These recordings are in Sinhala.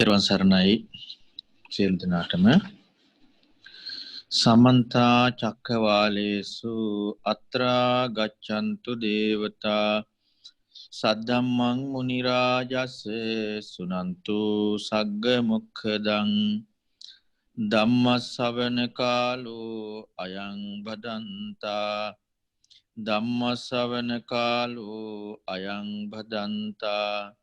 පෙරවන් සරණයි සියලු දෙනාටම. සමන්තා චක්කවාලේසු අත්‍රා ගච්ඡන්තු දේවතා සද්ධම්මං මුනි රාජස් සුනන්තු සග්ග මොක්ඛදං ධම්ම ශ්‍රවණ කාලෝ අයං බදන්තා ධම්ම ශ්‍රවණ කාලෝ අයං බදන්තා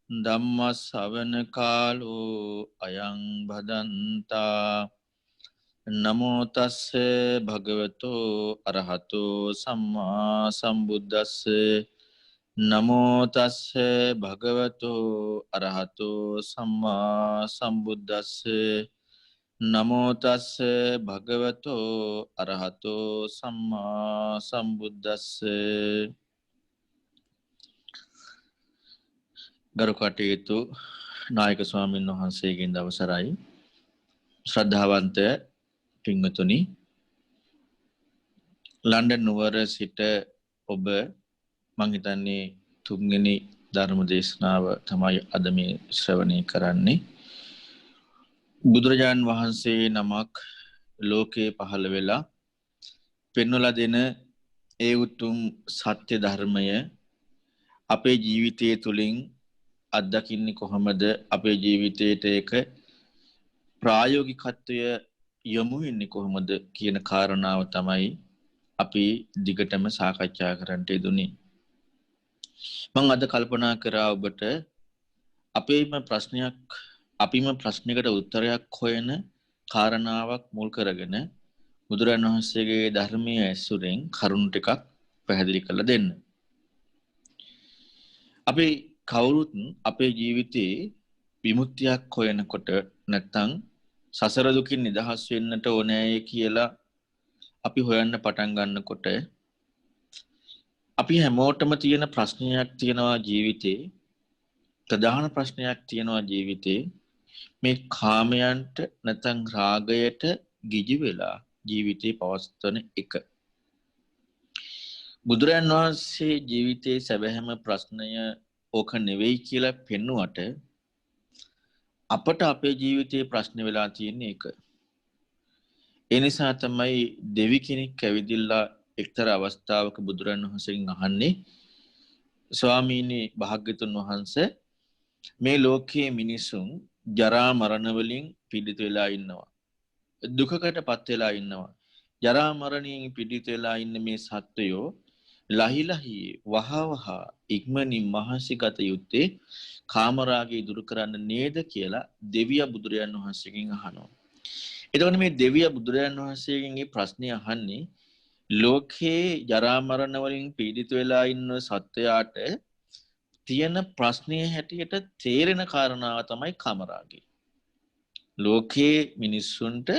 ධම්ම ශ්‍රවණ කාලෝ අයං බදන්තා නමෝ තස්ස භගවතෝ අරහතෝ සම්මා සම්බුද්දස්ස නමෝ තස්ස භගවතෝ අරහතෝ සම්මා සම්බුද්දස්ස නමෝ තස්ස භගවතෝ අරහතෝ සම්මා සම්බුද්දස්ස. ගරු කටයුතු නායක ස්වාමීන් වහන්සේගෙන් අවසරයි. ශ්‍රද්ධාවන්ත පින්වතුනි, ලන්ඩන් නුවර සිට ඔබ මං හිතන්නේ තුන්වෙනි ධර්ම දේශනාව තමයි අද මේ ශ්‍රවණය කරන්නේ. බුදුරජාණන් වහන්සේ නමක් ලෝකේ පහළ වෙලා පෙන්වලා දෙන ඒ උතුම් සත්‍ය ධර්මය අපේ ජීවිතය තුළින් අත්දකින්නේ කොහොමද, අපේ ජීවිතයට ඒක ප්‍රායෝගිකත්වය යොමු වෙන්නේ කොහොමද කියන කාරණාව තමයි අපි දිගටම සාකච්ඡා කරන්නට යෙදුනේ. මම අද කල්පනා කරා ඔබට අපිම ප්‍රශ්නයකට උත්තරයක් හොයන කාරණාවක් මුල් කරගෙන බුදුරජාණන් වහන්සේගේ ධර්මයේ ඇසුරෙන් කරුණු ටිකක් පැහැදිලි කරලා දෙන්න. අපි කවුරුත් අපේ ජීවිතේ විමුක්තියක් හොයනකොට නැත්නම් සසර දුකින් නිදහස් වෙන්නට ඕනෑයි කියලා අපි හොයන්න පටන් ගන්නකොට අපි හැමෝටම තියෙන ප්‍රශ්නයක් තියෙනවා ජීවිතේ. ප්‍රධාන ප්‍රශ්නයක් තියෙනවා ජීවිතේ. මේ කාමයන්ට නැත්නම් රාගයට ගිජු වෙලා ජීවිතේ පවත්වන එක. බුදුරජාණන් වහන්සේ ජීවිතේ සැබෑම ප්‍රශ්නය ඕක නෙවෙයි කියලා පෙන්වුවට අපට අපේ ජීවිතයේ ප්‍රශ්න වෙලා තියෙන එක. ඒ නිසා තමයි දෙවි කෙනෙක් ඇවිදිලා එක්තරා අවස්ථාවක බුදුරජාණන් වහන්සේගෙන් අහන්නේ, ස්වාමීනි භාග්‍යතුන් වහන්සේ, මේ ලෝකයේ මිනිසුන් ජරා මරණ වලින් පීඩිත වෙලා ඉන්නවා. දුකකටපත් වෙලා ඉන්නවා. ජරා මරණයෙන් පීඩිත වෙලා ඉන්න මේ සත්වයෝ ලහි වහවහ ඉක්මනින් මහසිගත යුත්තේ කාමරාගය දුරු කරන්න නේද කියලා දෙවියා බුදුරජාණන් වහන්සේගෙන් අහනවා. එතකොට මේ දෙවියා බුදුරජාණන් වහන්සේගෙන් මේ ප්‍රශ්නේ අහන්නේ ලෝකේ ජරා මරණ වලින් පීඩිත වෙලා ඉන්න සත්වයාට තියෙන ප්‍රශ්නය හැටියට තේරෙන කාරණාව තමයි කාමරාගය. ලෝකේ මිනිස්සුන්ට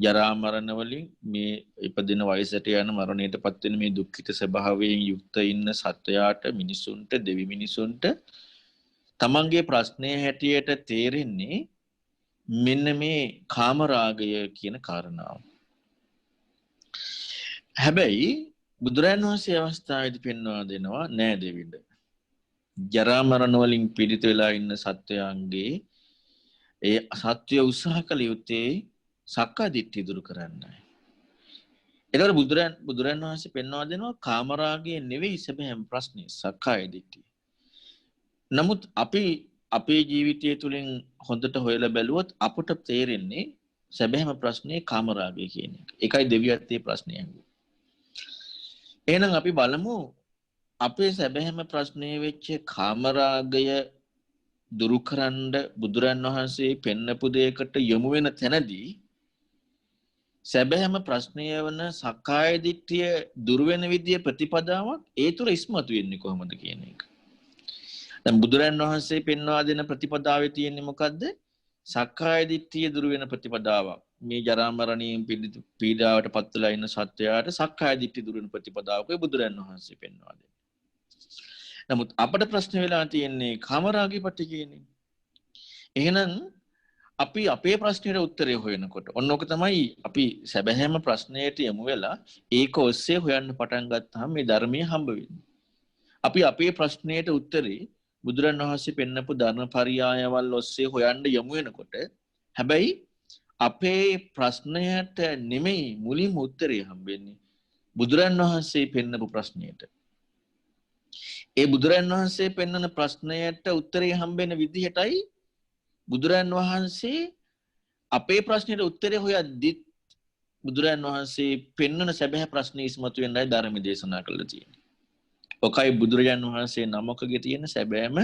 ජරා මරණ වලින් මේ ඉපදින වයසට යන මරණයටපත් වෙන මේ දුක්ඛිත ස්වභාවයෙන් යුක්ත ඉන්න සත්වයාට, මිනිසුන්ට, දෙවි මිනිසුන්ට තමන්ගේ ප්‍රශ්නය හැටියට තේරෙන්නේ මෙන්න මේ කාමරාගය කියන කාරණාව. හැබැයි බුදුරජාණන් වහන්සේ අවස්ථාවේදී පෙන්වා දෙනවා නෑ දෙවිඳ. ජරා මරණ වලින් පීඩිත වෙලා ඉන්න සත්වයන්ගේ ඒ සත්‍ය උත්සාහ කළ යුත්තේ සක්කාය දිට්ඨිය දුරු කරන්නයි. ඒතර බුදුරජාණන් වහන්සේ පෙන්වා දෙනවා කාමරාගය නෙවෙයි සැබෑම ප්‍රශ්නේ, සක්කාය දිට්ඨිය. නමුත් අපි අපේ ජීවිතය තුළින් හොඳට හොයලා බැලුවොත් අපට තේරෙන්නේ සැබෑම ප්‍රශ්නේ කාමරාගය කියන එක. ඒකයි දෙවියන්ට ඒ ප්‍රශ්නේ අහුවේ. එහෙනම් අපි බලමු අපේ සැබෑම ප්‍රශ්නේ වෙච්ච කාමරාගය දුරු කරන්න බුදුරන් වහන්සේ පෙන්නපු දෙයකට යොමු වෙන තැනදී සැබෑම ප්‍රශ්නය වන සක්කාය දිට්ඨිය දුරු වෙන විදිය ප්‍රතිපදාවක් ඒ තුර ඉස්මතු වෙන්නේ කොහොමද කියන එක. දැන් බුදුරන් වහන්සේ පෙන්වා දෙන ප්‍රතිපදාවේ තියෙන්නේ මොකද්ද? සක්කාය දිට්ඨිය දුරු වෙන ප්‍රතිපදාවක්. මේ ජරා මරණයෙන් පීඩාවට පත් වෙලා ඉන්න සත්වයාට සක්කාය දිට්ඨිය දුරු වෙන ප්‍රතිපදාවක බුදුරන් වහන්සේ පෙන්වා දෙනවා. නමුත් අපට ප්‍රශ්න වෙලා තියෙන්නේ කාමරාගේ පැත්තේ කියන්නේ. එහෙනම් අපි අපේ ප්‍රශ්නෙට උත්තරය හොයනකොට ඔන්නෝක තමයි අපි සැබෑම ප්‍රශ්නයට යමු වෙලා ඒක ඔස්සේ හොයන්න පටන් ගත්තාම මේ ධර්මයේ හම්බ වෙන්නේ. අපි අපේ ප්‍රශ්නයට උත්තරේ බුදුරණවහන්සේ පෙන්නපු ධර්මපරියායවල් ඔස්සේ හොයන්න යමු වෙනකොට හැබැයි අපේ ප්‍රශ්නයට නෙමෙයි මුලින්ම උත්තරේ හම්බෙන්නේ බුදුරණවහන්සේ පෙන්නපු ප්‍රශ්නයට. ඒ බුදුරණවහන්සේ පෙන්නන ප්‍රශ්නයට උත්තරේ හම්බෙන විදිහටයි බුදුරණවහන්සේ අපේ ප්‍රශ්නෙට උත්තරේ හොයද්දිත් බුදුරණවහන්සේ පෙන්නන සැබෑ ප්‍රශ්නේ ඉස්මතු වෙන්නයි ධර්ම දේශනා කළා තියෙන්නේ. ඔකයි බුදුරජාණන් වහන්සේ නමකගේ තියෙන සැබෑම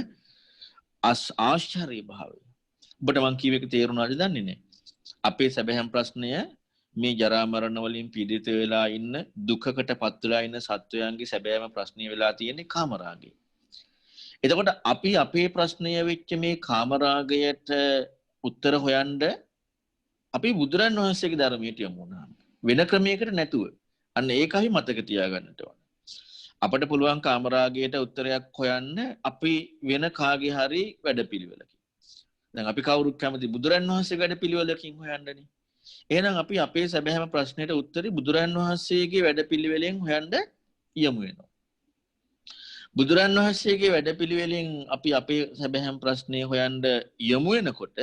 ආශ්චර්ය භාවය. ඔබට මං කියව එක තේරුණාද දන්නේ නැහැ. අපේ සැබෑම ප්‍රශ්නය මේ ජරා මරණ වලින් පීඩිත වෙලා ඉන්න දුකකටපත් වෙලා ඉන්න සත්වයන්ගේ සැබෑම ප්‍රශ්නය වෙලා තියෙන්නේ කාමරාගය. එතකොට අපි අපේ ප්‍රශ්නය වෙච්ච මේ කාමරාගයට උත්තර හොයන්න අපි බුදුරන් වහන්සේගේ ධර්මයට යමු වුණා. වෙන ක්‍රමයකට නැතුව. අන්න ඒකයි මතක තියාගන්නට ඕන. අපට පුළුවන් කාමරාගයට උත්තරයක් හොයන්න අපි වෙන කාගේ හරි වැඩපිළිවෙලකින්. දැන් අපි කවුරුත් කැමති බුදුරන් වහන්සේගේ වැඩපිළිවෙලකින් හොයන්නනේ. එහෙනම් අපි අපේ සැබෑම ප්‍රශ්නෙට උත්තරේ බුදුරන් වහන්සේගේ වැඩපිළිවෙලෙන් හොයන්න යමු වෙනවා. බුදුරන් වහන්සේගේ වැඩපිළිවෙලෙන් අපි අපේ සැබෑම ප්‍රශ්නේ හොයන්න යමු වෙනකොට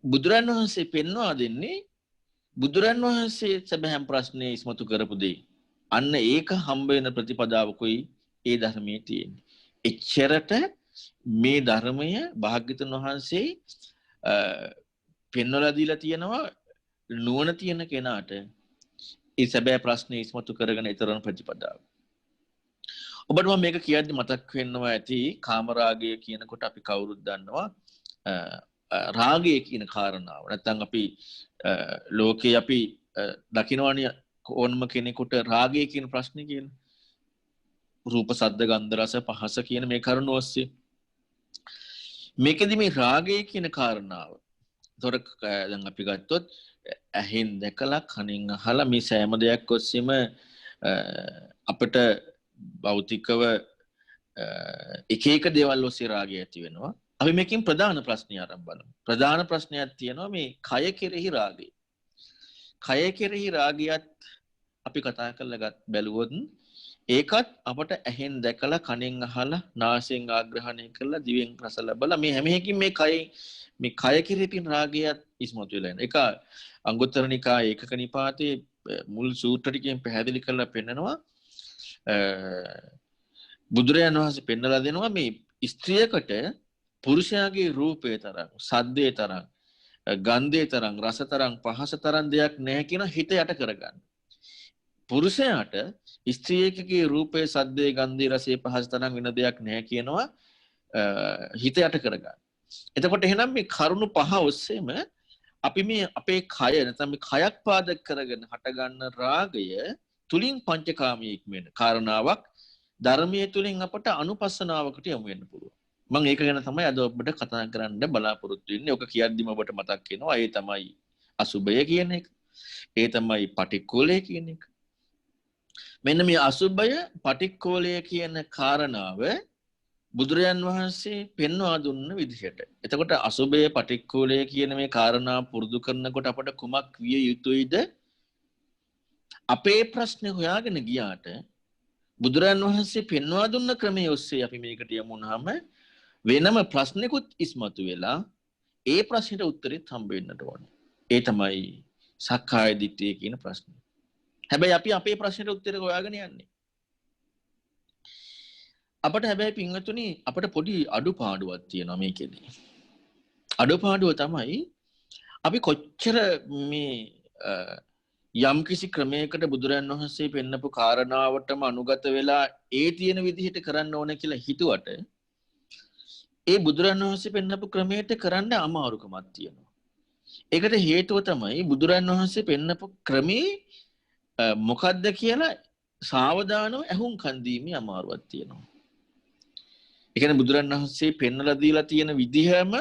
බුදුරන් වහන්සේ පෙන්වා දෙන්නේ බුදුරන් වහන්සේ සැබෑම ප්‍රශ්නේ ඉස්මතු කරපු දෙයි. අන්න ඒක හම්බ වෙන ප්‍රතිපදාවකුයි ඒ ධර්මයේ තියෙන්නේ. එච්චරට මේ ධර්මය භාග්‍යවතුන් වහන්සේ පෙන්වලා දීලා තියෙනවා නුවණ තියෙන කෙනාට ඒ සැබෑ ප්‍රශ්නේ ඉස්මතු කරගෙන ඊතරම් ප්‍රතිපදාව. ඔබට මම මේක කියද්දි මතක් වෙනවා ඇති කාමරාගය කියනකොට අපි කවුරුත් දන්නවා රාගය කියන කාරණාව. නැත්නම් අපි ලෝකේ අපි දකින්නවනේ ඕනම කෙනෙකුට රාගය කියන ප්‍රශ්නේ කියන රූප සද්ද ගන්ධ රස පහස කියන මේ කරුණ ඔස්සේ මේකෙදි මේ රාගය කියන කාරණාව. ඒතොර දැන් අපි ගත්තොත් ඇහෙන් දැකලා කනින් අහලා මේ සෑම දෙයක් ඔස්සේම අපිට භෞතිකව එක එක දේවල් ඔස්සේ රාගය ඇති වෙනවා. අපි මේකෙන් ප්‍රධාන ප්‍රශ්නය ආරම්භ බලමු. ප්‍රධාන ප්‍රශ්නයක් තියෙනවා මේ කය කෙරෙහි රාගය. කය කෙරෙහි රාගයත් අපි කතා කරලා බැලුවොත් ඒකත් අපට ඇහෙන් දැකලා කනෙන් අහලා නාසයෙන් ආග්‍රහණය කරලා දිවෙන් රස ලැබලා මේ හැම එකකින් මේ කය කෙරෙහි තියෙන රාගයත් ඉස්මතු වෙලා යනවා. ඒක අංගුත්තර නිකායේ ඒකක නිපාතේ මුල් සූත්‍ර ටිකෙන් පැහැදිලි කරලා පෙන්නනවා බුදුරජාණන් වහන්සේ පෙන්නලා දෙනවා මේ ස්ත්‍රියකට පුරුෂයාගේ රූපේ තරම්, සද්දේ තරම්, ගන්ධේ තරම්, රස තරම්, පහස තරම් දෙයක් නැහැ කියන හිත යට කරගන්න. පුරුෂයාට ස්ත්‍රියකගේ රූපේ, සද්දේ, ගන්ධේ, රසේ, පහස තරම් වෙන දෙයක් නැහැ කියනවා හිත යට කරගන්න. එතකොට එහෙනම් මේ කරුණු පහ ඔස්සේම අපි මේ අපේ කය නැත්නම් මේ කයක් පාදක කරගෙන හටගන්න රාගය තුලින් පංචකාමීක් වෙන කාරණාවක් ධර්මයේ තුලින් අපට අනුපස්සනාවකට යමු වෙන්න පුළුවන්. මම ඒක ගැන තමයි අද ඔබට කතා කරන්න බලාපොරොත්තු වෙන්නේ. ඔක කියද්දිම ඔබට මතක් වෙනවා ඒ තමයි අසුභය කියන එක. ඒ තමයි පටික්කුලය කියන එක. මෙන්න මේ අසුභය පටික්කුලය කියන කාරණාව බුදුරජාන් වහන්සේ පෙන්වා දුන්න විදිහට. එතකොට අසුභය පටික්කුලය කියන මේ කාරණා පුරුදු කරනකොට අපට කුමක් විය යුතුයිද? අපේ ප්‍රශ්නේ හොයාගෙන ගියාට බුදුරජාන් වහන්සේ පෙන්වා දුන්න ක්‍රමයේ ඔස්සේ අපි මේකට යමු වුණාම වෙනම ප්‍රශ්නකුත් ඉස්මතු වෙලා ඒ ප්‍රශ්නෙට උත්තරෙත් හම්බ වෙන්නට ඕනේ. ඒ තමයි සක්කාය දිට්ඨිය කියන ප්‍රශ්නේ. හැබැයි අපි අපේ ප්‍රශ්නෙට උත්තර හොයාගෙන යන්නේ. අපට හැබැයි පින්වතුනි අපට පොඩි අඩුපාඩුවක් තියෙනවා මේකෙදී. අඩුපාඩුව තමයි අපි කොච්චර මේ යම් කිසි ක්‍රමයකට බුදුරන් වහන්සේ පෙන්නපු කාරණාවටම අනුගත වෙලා ඒ තියෙන විදිහට කරන්න ඕන කියලා හිතුවට ඒ බුදුරන් වහන්සේ පෙන්නපු ක්‍රමයට කරන්න අමාරුකමක් තියෙනවා. ඒකට හේතුව තමයි බුදුරන් වහන්සේ පෙන්නපු ක්‍රමේ මොකද්ද කියලා සාවධානව අහුම්කන් දීමේ අමාරුවක් තියෙනවා. ඒ කියන්නේ බුදුරන් වහන්සේ පෙන්නලා දීලා තියෙන විදිහම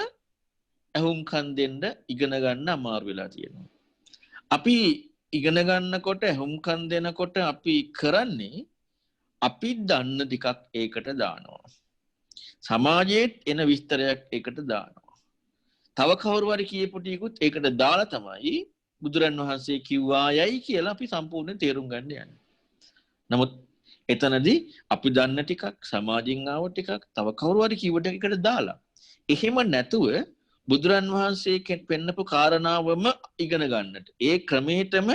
අහුම්කන් දෙන්න ඉගෙන ගන්න අමාරු වෙලා තියෙනවා. අපි ඉගෙන ගන්නකොට අහුම්කන් දෙනකොට අපි කරන්නේ අපි දන්න ටිකක් ඒකට දානවා. සමාජයේ එන විස්තරයක් ඒකට දානවා. තව කවුරු හරි කියපු ටිකුත් ඒකට දාලා තමයි බුදුරන් වහන්සේ කිව්වා යයි කියලා අපි සම්පූර්ණයෙන් තේරුම් ගන්න යන්නේ. නමුත් එතනදී අපි දන්න ටිකක් සමාජයෙන් ආව ටිකක් තව කවුරු හරි කීවර්ඩ් එකකට දාලා එහෙම නැතුව බුදුරන් වහන්සේ පෙන්නපු කාරණාවම ඉගෙන ගන්නට ඒ ක්‍රමයටම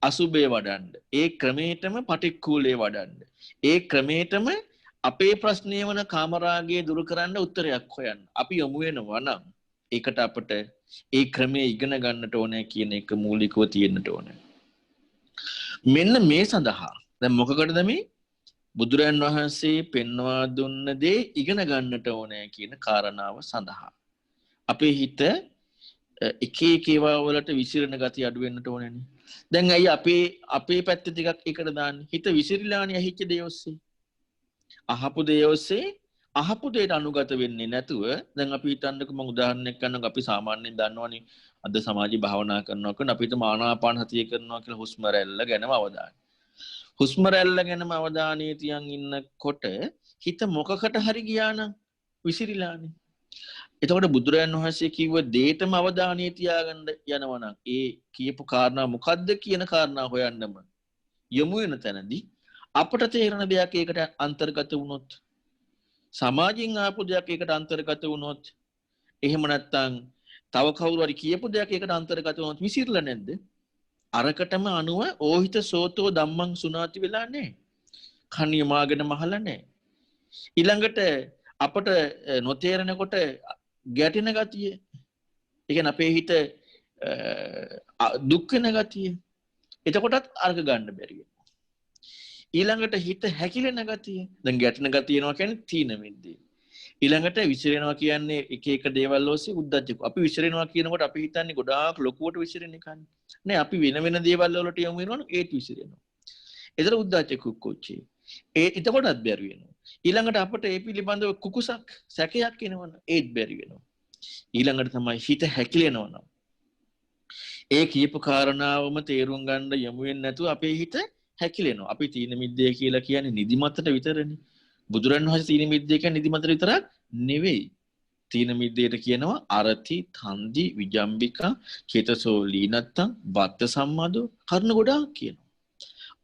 අසුබේ වඩන්න ඒ ක්‍රමයටම පටික්කුලේ වඩන්න ඒ ක්‍රමයටම අපේ ප්‍රශ්නය වන කාමරාගය දුරු කරන්න උත්තරයක් හොයන්න අපි යොමු වෙනවා නම් ඒකට අපට ඒ ක්‍රමය ඉගෙන ගන්නට ඕනේ කියන එක මූලිකව තියෙන්නට ඕනේ. මෙන්න මේ සඳහා දැන් මොකකටද මේ බුදුරන් වහන්සේ පෙන්වා දුන්න දේ ඉගෙන ගන්නට ඕනේ කියන කාරණාව සඳහා. අපේ හිත එක එක ඒවා වලට විසිරෙන ගතිය අඩු වෙන්නට ඕනේනේ. දැන් අය අපේ පැත්ත ටිකක් එකට දාන්නේ. හිත විසිරිලානේ ඇහිච්ච දේ ඔස්සේ. අහපු දේ ඔස්සේ අහපු දෙයට අනුගත වෙන්නේ නැතුව දැන් අපි හිතන්නකෝ මම උදාහරණයක් ගන්නවා අපි සාමාන්‍යයෙන් දන්නවනේ අද සමාජී භාවනා කරනකොට අපිට ආනාපාන සතිය කරනවා කියලා හුස්ම රැල්ල ගැනම අවධානය. හුස්ම රැල්ල ගැනම අවධානය තියන් ඉන්නකොට හිත මොකකට හරි ගියා නම් විසිරිලානේ. එතකොට බුදුරයන් වහන්සේ කිව්ව දේටම අවධානය තියාගන්න යනවා නම් ඒ කියපු කාරණා මොකද්ද කියන කාරණා හොයන්නම යමු වෙන තැනදී අපට තේරෙන දෙයක් ඒකට අන්තර්ගත වුණොත් සමාජයෙන් ආපු දෙයක් ඒකට අන්තර්ගත වුණොත් එහෙම නැත්නම් තව කවුරු හරි කියපු දෙයක් ඒකට අන්තර්ගත වුණොත් විසිරලා නැද්ද? අරකටම අනුව ඕහිත සෝතෝ ධම්මං සුනාති වෙලා නැහැ. කණියමාගෙන මහලා නැහැ. ඊළඟට අපට නොතේරෙනකොට ගැටෙන ගතිය. ඒ කියන්නේ අපේ හිත දුක් වෙන ගතිය. එතකොටත් අර්ග ගන්න බැරි වෙනවා. ඊළඟට හිත හැකිලෙන ගතිය. දැන් ගැටෙන ගතිය එනවා කියන්නේ තීන මිද්දේ. ඊළඟට විසිරෙනවා කියන්නේ එක එක දේවල් ඔස්සේ උද්දච්ච. අපි විසිරෙනවා කියනකොට අපි හිතන්නේ ගොඩාක් ලොකුවට විසිරෙන එකක්. නෑ අපි වෙන වෙන දේවල් වලට යමු වෙනවනම් ඒත් විසිරෙනවා. ඒතර උද්දච්ච කුක්කොච්චේ. එතකොටත් බැරි වෙනවා. ඊළඟට අපිට ඒ පිළිබඳව කුකුසක් සැකයක් එනවනම් ඒත් බැරි වෙනවා. ඊළඟට තමයි හිත හැකිලෙනවනම් ඒ කියපු කාරණාවම තේරුම් ගන්න යමු වෙන්නේ නැතුව අපේ හිත හැකිලෙනවා. අපි තීන මිද්දේ කියලා කියන්නේ නිදිමතට විතරනේ. බුදුරණවහන්සේ තීන මිද්දේ කියන්නේ නිදිමතට විතරක් නෙවෙයි. තීන මිද්දේට කියනවා අරති, තන්දි, විජම්බිකා, චේතසෝ ලීනත්තං, බත්ත සම්මාදෝ කර්ණ ගොඩාක් කියනවා.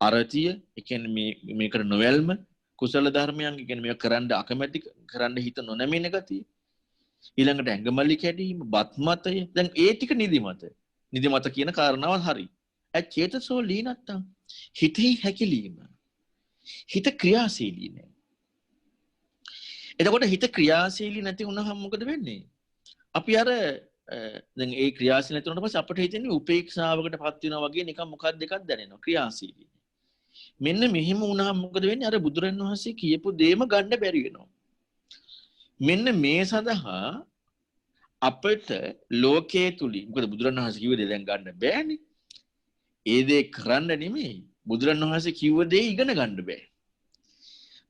අරතිය ඒ කියන්නේ මේකට නොවැල්ම කුසල ධර්මයන් කියන්නේ මේක කරන්න අකමැති කරන්න හිත නොනැමෙන ගතිය. ඊළඟට ඇඟමල්ලි කැඩීම, බත් මතය. දැන් ඒ ටික නිදිමත. නිදිමත කියන කාරණාව හරි. චේතසෝ ලීනත්තං හිතේ හැකිලීම. හිත ක්‍රියාශීලී නෑ. එතකොට හිත ක්‍රියාශීලී නැති වුණාම මොකද වෙන්නේ? අපි අර දැන් ඒ ක්‍රියාශීලී නැති වුණාට පස්සේ අපිට හිතෙන්නේ උපේක්ෂාවකටපත් වෙනවා වගේ නිකන් මොකක්ද දෙකක් දැනෙනවා ක්‍රියාශීලී. මෙන්න මෙහෙම වුණාම මොකද වෙන්නේ? අර බුදුරන් වහන්සේ කියපු දේම ගන්න බැරි වෙනවා. මෙන්න මේ සඳහා අපිට ලෝකයේ තුලින් මොකද බුදුරන් වහන්සේ කිව්ව දේ දැන් ගන්න බෑනේ. ඒ දේ කරන්න නෙමෙයි. බුදුරන් වහන්සේ කිව්ව දේ ඉගෙන ගන්න බෑ.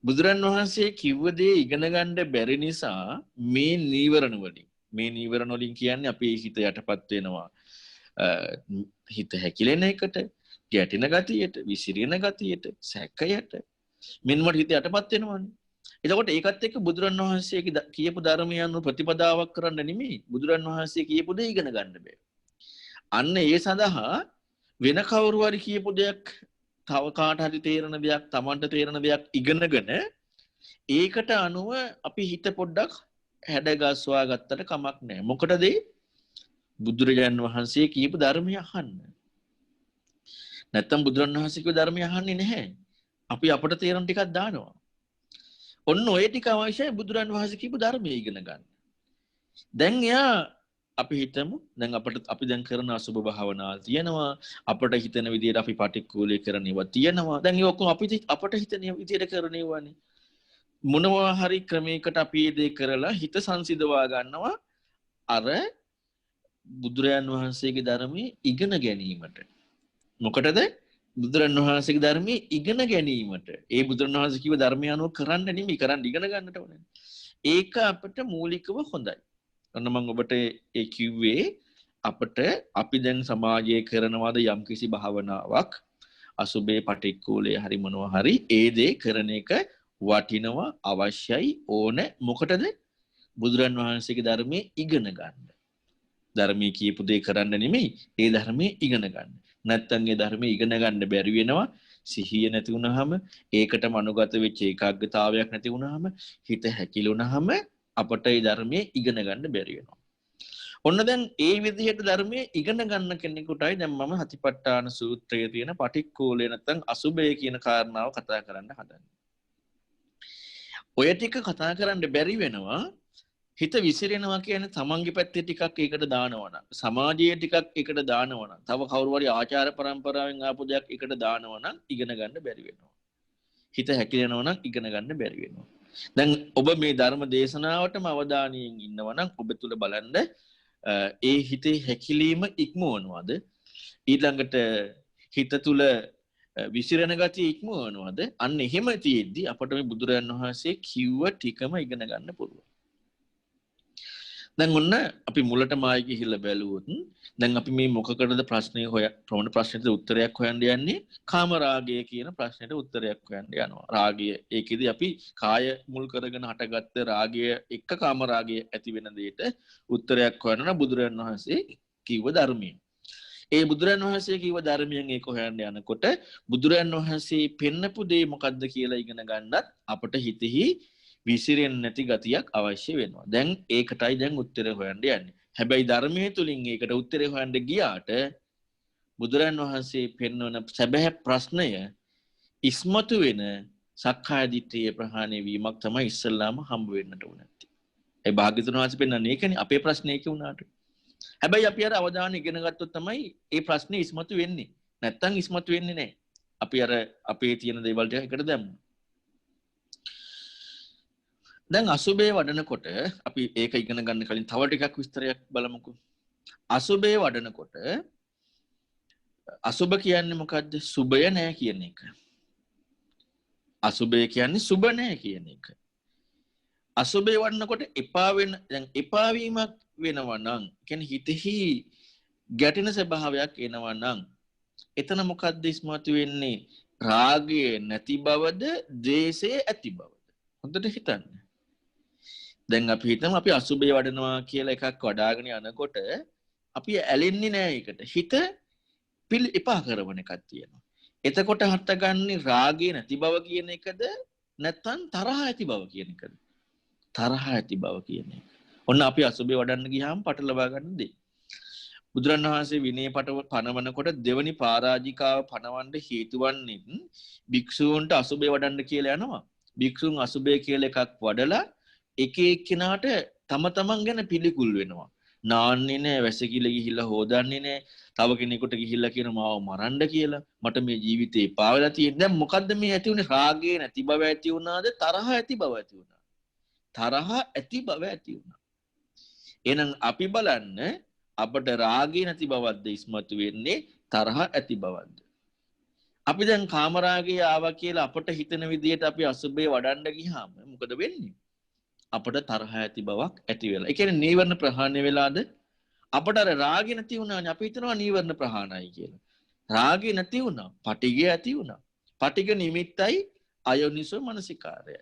බුදුරන් වහන්සේ කිව්ව දේ ඉගෙන ගන්න බැරි නිසා මේ නීවරණ වලින් කියන්නේ අපේ හිත යටපත් වෙනවා. හිත හැකිලෙන එකට, ගැටෙන ගතියට, විසිරෙන ගතියට, සැකයට මෙන්නම හිත යටපත් වෙනවානේ. එතකොට ඒකත් එක්ක බුදුරන් වහන්සේ කියපු ධර්මය අනුව ප්‍රතිපදාවක් කරන්න නෙමෙයි. බුදුරන් වහන්සේ කියපු දේ ඉගෙන ගන්න බෑ. අන්න ඒ සඳහා වෙන කවුරු හරි කියපු දෙයක් තව කාට හරි තේරෙන දෙයක් Tamanට තේරෙන දෙයක් ඉගෙනගෙන ඒකට අනුව අපි හිත පොඩ්ඩක් හැඩගස්වා ගත්තට කමක් නැහැ. මොකටද බුදුරජාන් වහන්සේ කියපු ධර්මය අහන්න. නැත්තම් බුදුරන් වහන්සේ කියපු ධර්මය අහන්නේ නැහැ. අපි අපට තේරෙන ටිකක් දානවා. ඔන්න ඔය ටික අවශ්‍යයි බුදුරන් වහන්සේ කියපු ධර්මය ඉගෙන ගන්න. දැන් එයා අපි හිතමු දැන් අපි දැන් කරන අසුබ භාවනාවල් තියෙනවා අපට හිතන විදිහට අපි පටික්කුලේ කරන ඒවා තියෙනවා දැන් ඒ ඔක්කොම අපට හිතන විදිහට කරන ඒවානේ මොනවා හරි ක්‍රමයකට අපි මේ දේ කරලා හිත සංසිඳවා ගන්නවා අර බුදුරයන් වහන්සේගේ ධර්මයේ ඉගෙන ගැනීමට මොකටද බුදුරන් වහන්සේගේ ධර්මයේ ඉගෙන ගැනීමට ඒ බුදුරන් වහන්සේ කිව්ව ධර්මය අනුව කරන්න නෙමෙයි කරන්න ඉගෙන ගන්නට ඕනේ ඒක අපිට මූලිකව හොඳයි අන්න මම ඔබට ඒ කිව්වේ අපිට අපි දැන් සමාජයේ කරනවාද යම්කිසි භාවනාවක් අසුබේ පටික්කුලේ හරි මොනවා හරි ඒ දේ කරන එක වටිනවා අවශ්‍යයි ඕන මොකටද බුදුරන් වහන්සේගේ ධර්මයේ ඉගෙන ගන්න. ධර්මයේ කියපු දේ කරන්න නෙමෙයි ඒ ධර්මයේ ඉගෙන ගන්න. නැත්තම් ඒ ධර්මයේ ඉගෙන ගන්න බැරි වෙනවා සිහිය නැති වුණාම ඒකටම අනුගත වෙච්ච ඒකාග්‍රතාවයක් නැති වුණාම හිත හැකිලුණාම අපට ඒ ධර්මයේ ඉගෙන ගන්න බැරි වෙනවා. ඔන්න දැන් ඒ විදිහට ධර්මයේ ඉගෙන ගන්න කෙනෙකුටයි දැන් මම හතිපට්ඨාන සූත්‍රයේ තියෙන පටික්කුලේ නැත්නම් අසුබය කියන කාරණාව කතා කරන්න හදන්නේ. ඔය ටික කතා කරන්න බැරි වෙනවා. හිත විසිරෙනවා කියන්නේ තමන්ගේ පැත්තේ ටිකක් ඒකට දානවනම්, සමාජයේ ටිකක් ඒකට දානවනම්, තව කවුරු හරි ආචාර પરම්පරාවෙන් ආපු දෙයක් ඒකට දානවනම් ඉගෙන ගන්න බැරි වෙනවා. හිත හැකිලෙනවා නම් ඉගෙන ගන්න බැරි වෙනවා. දැන් ඔබ මේ ධර්ම දේශනාවටම අවධානයෙන් ඉන්නවා නම් ඔබ තුල බලන්න ඒ හිතේ හැකිලීම ඉක්මවනවාද? ඊළඟට හිත තුල විසිරෙන ගතිය ඉක්මවනවාද? අන්න එහෙම තියෙද්දි අපට මේ බුදුරජාණන් වහන්සේ කිව්ව ටිකම ඉගෙන ගන්න පුළුවන්. දැන් ඔන්න අපි මුලටම ආයි ගිහිල්ලා බැලුවොත් දැන් අපි මේ මොකකටද ප්‍රශ්නේ ප්‍රවණ ප්‍රශ්නෙට උත්තරයක් හොයන්න යන්නේ කාම රාගය කියන ප්‍රශ්නෙට උත්තරයක් හොයන්න යනවා. රාගය ඒකෙදි අපි කාය මුල් කරගෙන හටගත්ත රාගය එක්ක කාම රාගය ඇති වෙන දෙයට උත්තරයක් හොයනවා බුදුරජාණන් වහන්සේ කිව්ව ධර්මයෙන්. ඒ බුදුරජාණන් වහන්සේ කිව්ව ධර්මයෙන් ඒක හොයන්න යනකොට බුදුරජාණන් වහන්සේ පෙන්නපු දේ මොකද්ද කියලා ඉගෙන ගන්නත් අපට හිතෙහි විසිරෙන්නේ නැති ගතියක් අවශ්‍ය වෙනවා. දැන් ඒකටයි දැන් උත්තරය හොයන්න යන්නේ. හැබැයි ධර්මයේ තුලින් ඒකට උත්තරය හොයන්න ගියාට බුදුරන් වහන්සේ පෙන්වන සැබෑ ප්‍රශ්නය ඉස්මතු වෙන සක්කාය දිට්ඨිය ප්‍රහාණය වීමක් තමයි ඉස්සල්ලාම හම්බ වෙන්නට ඕනේ. ඒ භාග්‍යතුන් වහන්සේ පෙන්වන්නේ ඒකනේ අපේ ප්‍රශ්නේ ඒක උනාට. හැබැයි අපි අර අවධානය ඉගෙන ගත්තොත් තමයි ඒ ප්‍රශ්නේ ඉස්මතු වෙන්නේ. නැත්තම් ඉස්මතු වෙන්නේ නැහැ. අපි අර අපේ තියෙන දේවල් ටික එකට දැම්මා. දැන් අසුබේ වඩනකොට අපි ඒක ඉගෙන ගන්න කලින් තව ටිකක් විස්තරයක් බලමුකෝ. අසුබේ වඩනකොට අසුබ කියන්නේ මොකද්ද? සුබය නැහැ කියන එක. අසුබය කියන්නේ සුබ නැහැ කියන එක. අසුබේ වඩනකොට එපා වෙන දැන් එපා වීමක් වෙනවා නම් කියන්නේ හිතෙහි ගැටෙන ස්වභාවයක් එනවා නම් එතන මොකද්ද ඉස්මතු වෙන්නේ? රාගය නැති බවද, ද්වේෂය ඇති බවද? හොඳට හිතන්න. දැන් අපි හිතමු අපි අසුබේ වඩනවා කියලා එකක් වඩාගෙන යනකොට අපි ඇලෙන්නේ නැහැ ඒකට. හිත එපා කරන එකක් තියෙනවා. එතකොට හටගන්නේ රාගය නැති බව කියන එකද නැත්නම් තරහ ඇති බව කියන එකද? තරහ ඇති බව කියන එක. ඔන්න අපි අසුබේ වඩන්න ගියාම පටලවා ගන්න දෙයි. බුදුරණවහන්සේ විනය පනවනකොට දෙවනි පරාජිකාව පනවන්න හේතු වන්නේ භික්ෂූන්ට අසුබේ වඩන්න කියලා යනවා. භික්ෂුන් අසුබේ කියලා එකක් වඩලා එක එක්කෙනාට තම තමන් ගැන පිළිකුල් වෙනවා. නාන්නේ නැහැ, වැසකිලි ගිහිල්ලා හොදන්නේ නැහැ. තව කෙනෙකුට ගිහිල්ලා කියන මාව මරන්න කියලා. මට මේ ජීවිතේ එපා වෙලා තියෙන. දැන් මොකද්ද මේ ඇති උනේ? රාගය නැති බව ඇති වුණාද? තරහ ඇති බව ඇති වුණාද? තරහ ඇති බව ඇති වුණා. එහෙනම් අපි බලන්න අපට රාගය නැති බවක්ද ඉස්මතු වෙන්නේ? තරහ ඇති බවක්ද? අපි දැන් කාමරාගය ආවා කියලා අපට හිතෙන විදිහට අපි අසුබේ වඩන්න ගියාම මොකද වෙන්නේ? අපට තරහ ඇති බවක් ඇති වෙලා. ඒ කියන්නේ නීවරණ ප්‍රහාණය වෙලාද? අපට අර රාගය නැති වුණානේ. අපි හිතනවා නීවරණ ප්‍රහාණයයි කියලා. රාගය නැති වුණා. පටිඝය ඇති වුණා. පටිඝ නිමිත්තයි අයෝනිසෝ මනසිකාරය.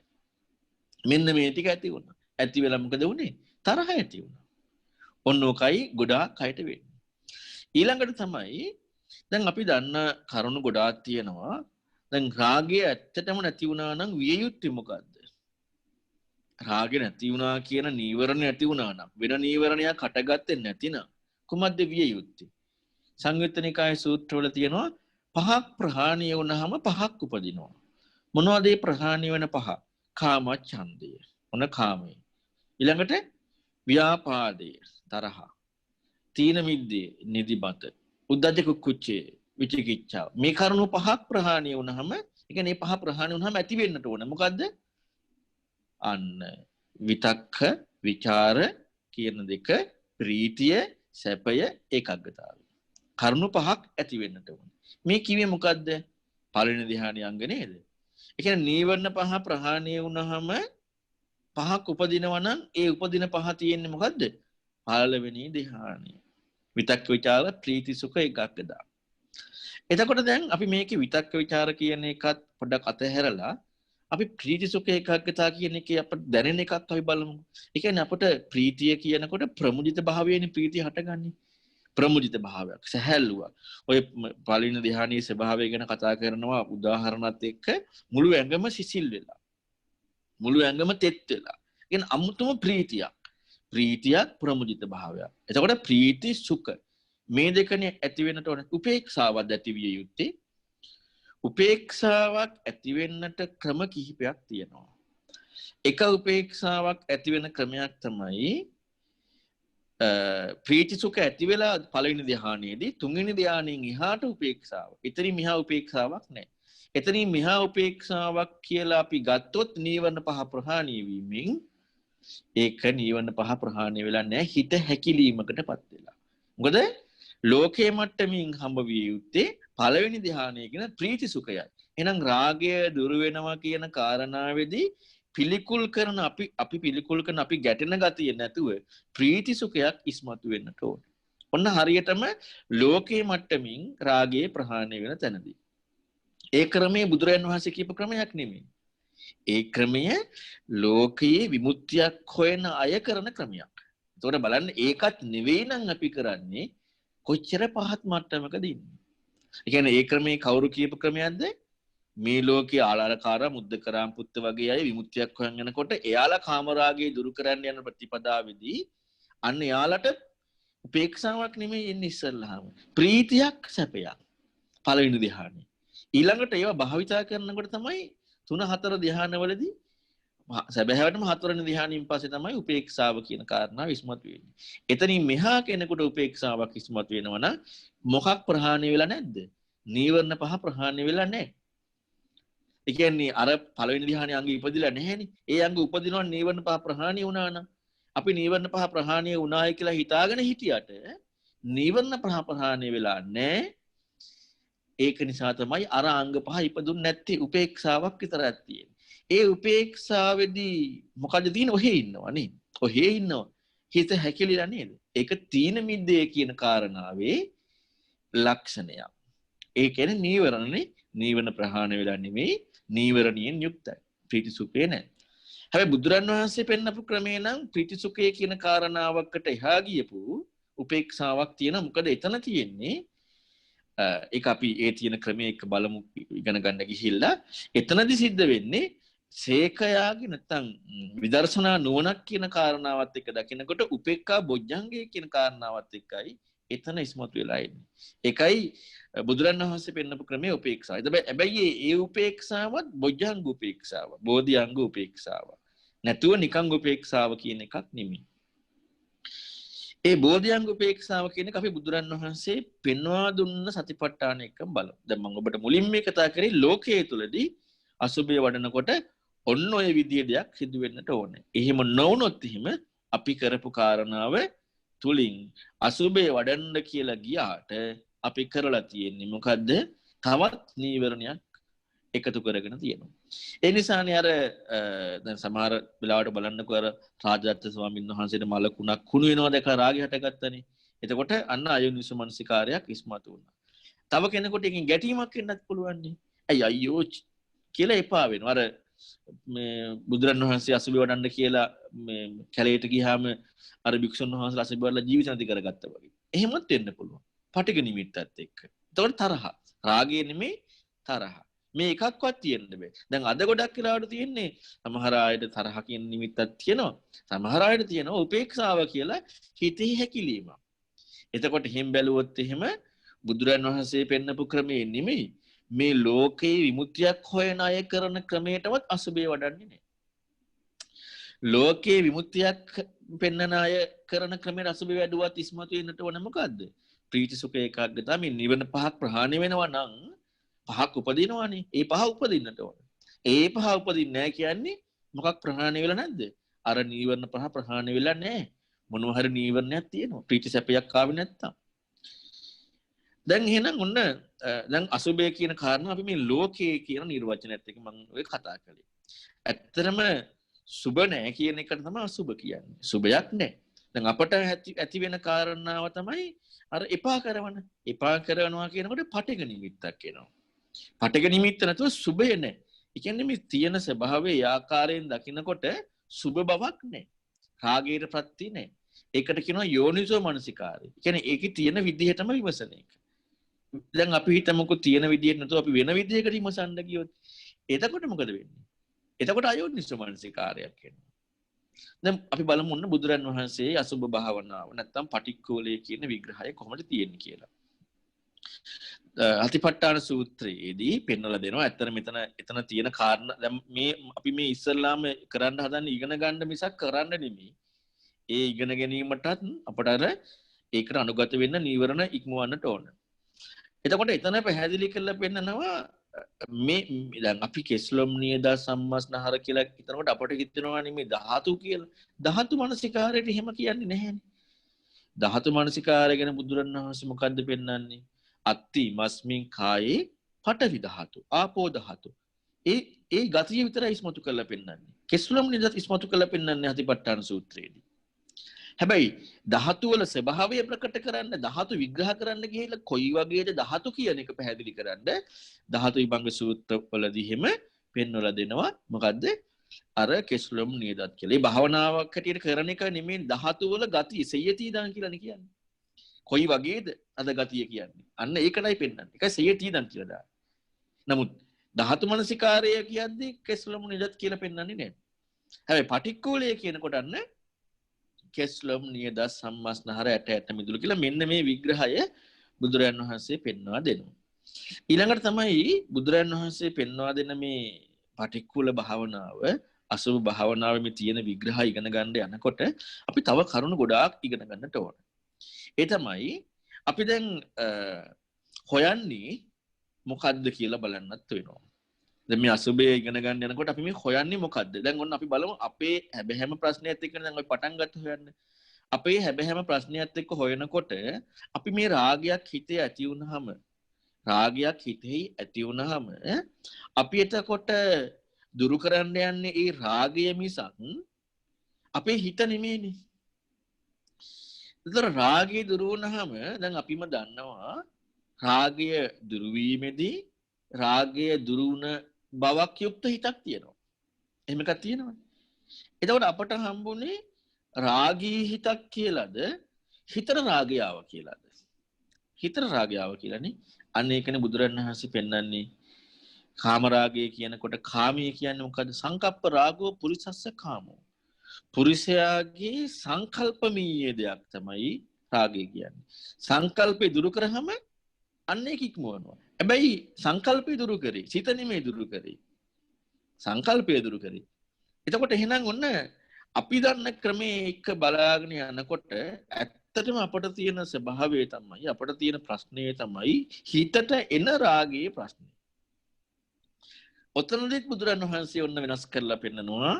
මෙන්න මේ ටික ඇති වුණා. ඇති වෙලා මොකද වුනේ? තරහ ඇති වුණා. ඔන්න ඔකයි ගොඩාක් අයට වෙන්නේ. ඊළඟට තමයි දැන් අපි දන්න කරුණු ගොඩාක් තියෙනවා. දැන් රාගය ඇත්තටම නැති වුණා නම් විය යුත්තේ මොකද්ද? රාගය නැති වුණා කියන නීවරණ නැති වුණා නම් වෙන නීවරණයක් හටගත්තේ නැතිනම් කුමක්ද විය යුත්තේ? සංයුත්ත නිකායේ සූත්‍රවල තියෙනවා පහක් ප්‍රහාණය වුණාම පහක් උපදිනවා. මොනවද මේ ප්‍රහාණය වෙන පහ? කාම ඡන්දය. මොන කාමයේ? ඊළඟට ව්‍යාපාදය, තරහ. තීන මිද්දේ, නිදිමත. උද්ධච්ච කුච්චේ, විචිකිච්ඡාව. මේ කරුණු පහක් ප්‍රහාණය වුණාම, ඒ කියන්නේ මේ පහ ප්‍රහාණය වුණාම ඇති වෙන්නට ඕන. මොකද්ද? අන්න විතක්ක, විචාර කියන දෙක, ප්‍රීතිය, සැපය, ඒකාග්‍රතාවය. කරුණු පහක් ඇති වෙන්නට ඕන. මේ කිව්වේ මොකද්ද? පළවෙනි ධ්‍යානයේ අංග නේද? ඒ කියන්නේ නීවරණ පහ ප්‍රහාණය වුණාම පහක් උපදිනවා නම් ඒ උපදින පහ තියෙන්නේ මොකද්ද? පළවෙනි ධ්‍යානය. විතක්ක, විචාර, ප්‍රීති, සුඛ, ඒකාග්‍රතාව. එතකොට දැන් අපි මේකේ විතක්ක, විචාර කියන එකත් පොඩ්ඩක් අතහැරලා අපි ප්‍රීති සුඛ ඒකාග්‍රතාව කියන එකේ අපිට දැනෙන එකක් අපි බලමු. ඒ කියන්නේ අපිට ප්‍රීතිය කියනකොට ප්‍රමුදිත භාවයේනේ ප්‍රීතිය හටගන්නේ. ප්‍රමුජිත භාවයක්, සැහැල්ලුවක්. ඔය පළවෙනි ධ්‍යානයේ ස්වභාවය ගැන කතා කරනවා උදාහරණත් එක්ක මුළු ඇඟම සිසිල් වෙලා. මුළු ඇඟම තෙත් වෙලා. කියන අමුතුම ප්‍රීතියක්. ප්‍රීතියක් ප්‍රමුජිත භාවයක්. එතකොට ප්‍රීති සුඛ මේ දෙකනේ ඇති වෙන්නට ඕන. උපේක්ෂාවක් ඇති විය යුත්තේ. උපේක්ෂාවක් ඇති වෙන්නට ක්‍රම කිහිපයක් තියෙනවා. එක උපේක්ෂාවක් ඇති වෙන ක්‍රමයක් තමයි ප්‍රීති සුඛ ඇති වෙලා පළවෙනි ධ්‍යානයේදී තුන්වෙනි ධ්‍යානයෙන් එහාට උපේක්ෂාව. එතනින් මෙහා උපේක්ෂාවක් නැහැ. එතනින් මෙහා උපේක්ෂාවක් කියලා අපි ගත්තොත් නීවරණ පහ ප්‍රහාණය වීමෙන් ඒක නීවරණ පහ ප්‍රහාණය වෙලා නැහැ, හිත හැකිලීමකටපත් වෙලා. මොකද ලෝකයේ මට්ටමින් හම්බ විය යුත්තේ පළවෙනි ධ්‍යානයේ කියන ප්‍රීති සුඛයයි. එහෙනම් රාගය දුරු වෙනවා කියන කාරණාවේදී පිළිකුල් කරන අපි පිළිකුල් කරන අපි ගැටෙන ගතිය නැතුව ප්‍රීති සුඛයක් ඉස්මතු වෙන්නට ඕන. ඔන්න හරියටම ලෝකයේ මට්ටමින් රාගය ප්‍රහාණය වෙන තැනදී. ඒ ක්‍රමයේ බුදුරජාණන් වහන්සේ කියපු ක්‍රමයක් නෙමෙයි. ඒ ක්‍රමය ලෝකයේ විමුක්තියක් හොයන අය කරන ක්‍රමයක්. ඒතකොට බලන්න ඒකත් නෙවෙයි නම් අපි කරන්නේ කොච්චර පහත් මට්ටමකද ඉන්නේ. ඒ කියන්නේ ඒ ක්‍රමයේ කවුරු කියපු ක්‍රමයක්ද? මේ ලෝකයේ ආලාරකාර මුද්දකරාම් පුත්ත වගේ අය විමුක්තියක් හොයන් යනකොට එයාලා කාමරාගයේ දුරු කරන්න යන ප්‍රතිපදාවේදී අන්න එයාලට උපේක්ෂාවක් නෙමෙයි එන්නේ ඉස්සල්ලාම. ප්‍රීතියක් සැපයක්. පළවෙනි ධ්‍යානෙ. ඊළඟට ඒවා භාවිතා කරනකොට තමයි 3-4 ධ්‍යානවලදී සැබෑවටම 4වෙනි ධ්‍යානෙන් පස්සේ තමයි උපේක්ෂාව කියන කාරණාව ඉස්මතු වෙන්නේ. එතනින් මෙහා කෙනෙකුට උපේක්ෂාවක් ඉස්මතු වෙනවා නම් මොකක් ප්‍රහාණය වෙලා නැද්ද? නීවරණ පහ ප්‍රහාණය වෙලා නැහැ. ඒ කියන්නේ අර පළවෙනි ධ්‍යානයේ අංග ඉපදිලා නැහැනේ. ඒ අංග උපදිනවා නීවරණ පහ ප්‍රහාණය වුණා නම් අපි නීවරණ පහ ප්‍රහාණය වුණායි කියලා හිතාගෙන හිටියට නීවරණ පහ ප්‍රහාණය වෙලා නැහැ. ඒක නිසා තමයි අර අංග පහ ඉපදුන්නේ නැත්තේ. උපේක්ෂාවක් විතරක් තියෙන්නේ. ඒ උපේක්ෂාවේදී මොකද තියෙන්නේ? ඔහේ ඉන්නවා නේද? ඔහේ ඉන්නවා. හිත හැකිලිලා නේද? ඒක තීන මිද්දේ කියන කාරණාවේ ලක්ෂණයක්. ඒ කියන්නේ නීවරණනේ. නීවරණ ප්‍රහාණය වෙලා නෙමෙයි, නීවරණයෙන් යුක්තයි. ප්‍රීති සුඛේ නැහැ. හැබැයි බුදුරන් වහන්සේ පෙන්නපු ක්‍රමේ නම් ප්‍රීති සුඛේ කියන කාරණාවකට එහා ගියපු උපේක්ෂාවක් තියෙනවා. මොකද එතන තියෙන්නේ ඒක අපි ඒ තියෙන ක්‍රමයේ එක බලමු ඉගෙන ගන්න ගිහිල්ලා එතනදි සිද්ධ වෙන්නේ සේකයාගේ නැත්තම් විදර්ශනා නුවණක් කියන කාරණාවත් එක්ක දකිනකොට උපේක්ඛා බොජ්ජංගය කියන කාරණාවත් එක්කයි එතන ඉස්මතු වෙලා ඉන්නේ. ඒකයි බුදුරන් වහන්සේ පෙන්නපු ක්‍රමයේ උපේක්ෂාව. හැබැයි ඒ උපේක්ෂාවත් බොජ්ජංග උපේක්ෂාව, බෝධිඅංග උපේක්ෂාව. නැතුව නිකං උපේක්ෂාව කියන එකක් නෙමෙයි. ඒ බෝධිඅංග උපේක්ෂාව කියන එක අපි බුදුරන් වහන්සේ පෙන්වා දුන්න සතිපට්ඨාන එක බලමු. දැන් මම ඔබට මුලින්ම මේ කතා කරේ ලෝකයේ තුලදී අසුභය වඩනකොට ඔන්න ඔය විදිහේ දෙයක් සිදු වෙන්නට ඕනේ. එහෙම නොවුනොත් එහෙම අපි කරපු කාරණාව තුලින් අසුභය වඩන්න කියලා ගියාට අපි කරලා තියෙන්නේ මොකද්ද? තවත් නීවරණයක් එකතු කරගෙන තියෙනවා. ඒ නිසානේ අර දැන් සමහර වෙලාවට බලන්නකෝ අර රාජදත්ත ස්වාමීන් වහන්සේට මලකුණක් කුණු වෙනවා දැක රාගය හටගත්තනේ. එතකොට අන්න අයෝනිසමනසිකාරයක් ඉස්මතු වුණා. තව කෙනෙකුට එකකින් ගැටීමක් වෙන්නත් පුළුවන් නේ. ඇයි අයියෝ කියලා එපා වෙනවා. අර මේ බුදුරන් වහන්සේ අසුභය වඩන්න කියලා මේ කැලේට ගියාම අර භික්ෂුන් වහන්සේලා අසුභය වඩලා ජීවිත නැති කරගත්තා වගේ. එහෙමත් වෙන්න පුළුවන්. පටිඝ නිමිත්තත් එක්ක. එතකොට තරහ. රාගය නෙමෙයි තරහ. මේ එකක්වත් තියෙන්න බෑ. දැන් අද ගොඩක් වෙලාවට තියෙන්නේ සමහර අයට තරහ කියන නිමිත්තක් තියෙනවා. සමහර අයට තියෙනවා උපේක්ෂාව කියලා හිතේ හැකිලිම. එතකොට හිම් බැලුවොත් එහෙම බුදුරන් වහන්සේ පෙන්නපු ක්‍රමේ නෙමෙයි. මේ ලෝකේ විමුක්තියක් හොයන අය කරන ක්‍රමයටවත් අසුභය වඩන්නේ නැහැ. ලෝකේ විමුක්තියක් පෙන්නන අය කරන ක්‍රමයට අසුභය වැඩුවත් ඉස්මතු වෙන්නට ඕන මොකද්ද? ප්‍රීති සුඛ ඒකාග්‍රතාව මේ නිවන පහක් ප්‍රහාණය වෙනවා නම් පහක් උපදිනවානේ. ඒ පහ උපදින්නට ඕන. ඒ පහ උපදින්නේ නැහැ කියන්නේ මොකක් ප්‍රහාණය වෙලා නැද්ද? අර නීවරණ පහ ප්‍රහාණය වෙලා නැහැ. මොනවා හරි නීවරණයක් තියෙනවා. ප්‍රීති සැපයක් ආවේ නැත්තම්. දැන් එහෙනම් ඔන්න දැන් අසුභය කියන කාරණා අපි මේ ලෝකයේ කියන නිර්වචනයත් එක්ක මම ඔය කතා කළේ. ඇත්තටම සුභ නැහැ කියන එකට තමයි අසුභ කියන්නේ. සුභයක් නැහැ. දැන් අපට ඇති වෙන කාරණාව තමයි අර එපා කරනවා කියනකොට පටිඝ නිමිත්තක් එනවා. පටිඝ නිමිත්ත නැතුව සුභය නැහැ. ඒ කියන්නේ මේ තියෙන ස්වභාවයේ ආකාරයෙන් දකිනකොට සුභ බවක් නැහැ. රාගයේ ප්‍රත්‍ය නැහැ. ඒකට කියනවා යෝනිසෝ මනසිකාරය. කියන්නේ ඒකේ තියෙන විදිහටම විමසන එක. දැන් අපි හිතමුකෝ තියෙන විදිහට නැතුව අපි වෙන විදිහකට විමසන්න ගියොත් එතකොට මොකද වෙන්නේ? එතකොට අයෝනිසෝ මනසිකාරයක් එනවා. දැන් අපි බලමු ඔන්න බුදුරන් වහන්සේ අසුභ භාවනාව නැත්තම් පටික්කුලයේ කියන විග්‍රහය කොහොමද තියෙන්නේ කියලා. අතිපට්ඨාන සූත්‍රයේදී පෙන්වලා දෙනවා. ඇත්තට එතන තියෙන කාරණා දැන් මේ අපි මේ ඉස්සල්ලාම කරන්න හදන්නේ ඉගෙන ගන්න මිසක් කරන්න නෙමෙයි. ඒ ඉගෙන ගැනීමටත් අපට අර ඒකට අනුගත වෙන්න නීවරණ ඉක්මවන්නට ඕන. එතකොට එතන පැහැදිලි කරලා පෙන්නනවා මේ දැන් අපි කෙස්ලොම් නියද සම්මස්නහර කියලා හිතනකොට අපට හිතෙනවා නෙමෙයි ධාතු කියලා. ධාතු මනසිකාරයට එහෙම කියන්නේ නැහැනේ. ධාතු මනසිකාරය ගැන බුදුරණවහන්සේ මොකද්ද පෙන්වන්නේ? අත්ති මස්මින් කායේ පඨවි ධාතු, ආපෝ ධාතු. ඒ ගතිය විතරයි ඉස්මතු කරලා පෙන්වන්නේ. කෙස්ලොම් නියද ඉස්මතු කරලා පෙන්වන්නේ අතිපට්ඨාන සූත්‍රයේදී. හැබැයි ධාතු වල ස්වභාවය ප්‍රකට කරන්න ධාතු විග්‍රහ කරන්න ගිහිල්ලා කොයි වගේද ධාතු කියන එක පැහැදිලි කරන්න ධාතු විභංග සූත්‍රවලදී හිම පෙන්වලා දෙනවා. මොකද්ද? අර කෙස්ලොම් නියදත් කියලා. ඒ භාවනාවක් හැටියට කරන එක නෙමෙයි ධාතු වල ගතිය සයතිදාන් කියලා නේ කියන්නේ. කොයි වගේද අද ගතිය කියන්නේ? අන්න ඒකටයි පෙන්වන්නේ. ඒකයි සයතිදාන් කියලා දාන්නේ. නමුත් ධාතු මනසිකාරය කියන්නේ කෙස්ලොම් නියදත් කියලා පෙන්වන්නේ නැහැ. හැබැයි පටික්කුලය කියනකොට අන්න කෙස්ලොම් නියද සම්මස්නහර ඇට මිදුළු කියලා මෙන්න මේ විග්‍රහය බුදුරජාණන් වහන්සේ පෙන්වා දෙනවා. ඊළඟට තමයි බුදුරජාණන් වහන්සේ පෙන්වා දෙන මේ පටික්කුල භාවනාව අසුභ භාවනාවේ මේ තියෙන විග්‍රහය ඉගෙන ගන්න යනකොට අපි තව කරුණු ගොඩාක් ඉගෙන ගන්නට ඕන. ඒ තමයි අපි දැන් හොයන්නේ මොකද්ද කියලා බලන්නත් වෙනවා. දැන් මේ අසුභය ඉගෙන ගන්න යනකොට අපි මේ හොයන්නේ මොකද්ද? දැන් ඔන්න අපි බලමු අපේ හැබැහැම ප්‍රශ්නයත් එක්ක දැන් අපි පටන් ගත්ත හොයන්න. අපේ හැබැහැම ප්‍රශ්නයත් එක්ක හොයනකොට අපි මේ රාගයක් හිතේ ඇති වුනහම අපි එතකොට දුරු කරන්න යන්නේ ඒ රාගය මිසක් අපේ හිත නෙමෙයිනේ. ඒතර රාගය දුරු වුනහම දැන් අපිම දන්නවා රාගය දුරු වීමේදී රාගය දුරු වුණ බවක් යුක්ත හිතක් තියෙනවා. එහෙම එකක් තියෙනවනේ. එතකොට අපට හම්බුනේ රාගී හිතක් කියලාද හිතට රාගය ආවා කියලාද? හිතට රාගය ආවා කියලානේ. අන්න ඒකනේ බුදුරණවහන්සේ පෙන්වන්නේ කාම රාගය කියනකොට කාමී කියන්නේ මොකද්ද? සංකප්ප රාගෝ පුරිසස්ස කාමෝ. පුරුෂයාගේ සංකල්පමීය දෙයක් තමයි රාගය කියන්නේ. සංකල්පේ දුරු කරාම අන්න ඒක ඉක්මවනවා. හැබැයි සංකල්පය දුරු කරේ සිත නෙමෙයි දුරු කරේ. සංකල්පය දුරු කරේ. එතකොට එහෙනම් ඔන්න අපි දන්න ක්‍රමයේ එක බලාගෙන යනකොට ඇත්තටම අපට තියෙන ස්වභාවය තමයි අපට තියෙන ප්‍රශ්නේ තමයි හිතට එන රාගයේ ප්‍රශ්නේ. ඔතනදිත් බුදුරණවහන්සේ ඔන්න වෙනස් කරලා පෙන්නනවා.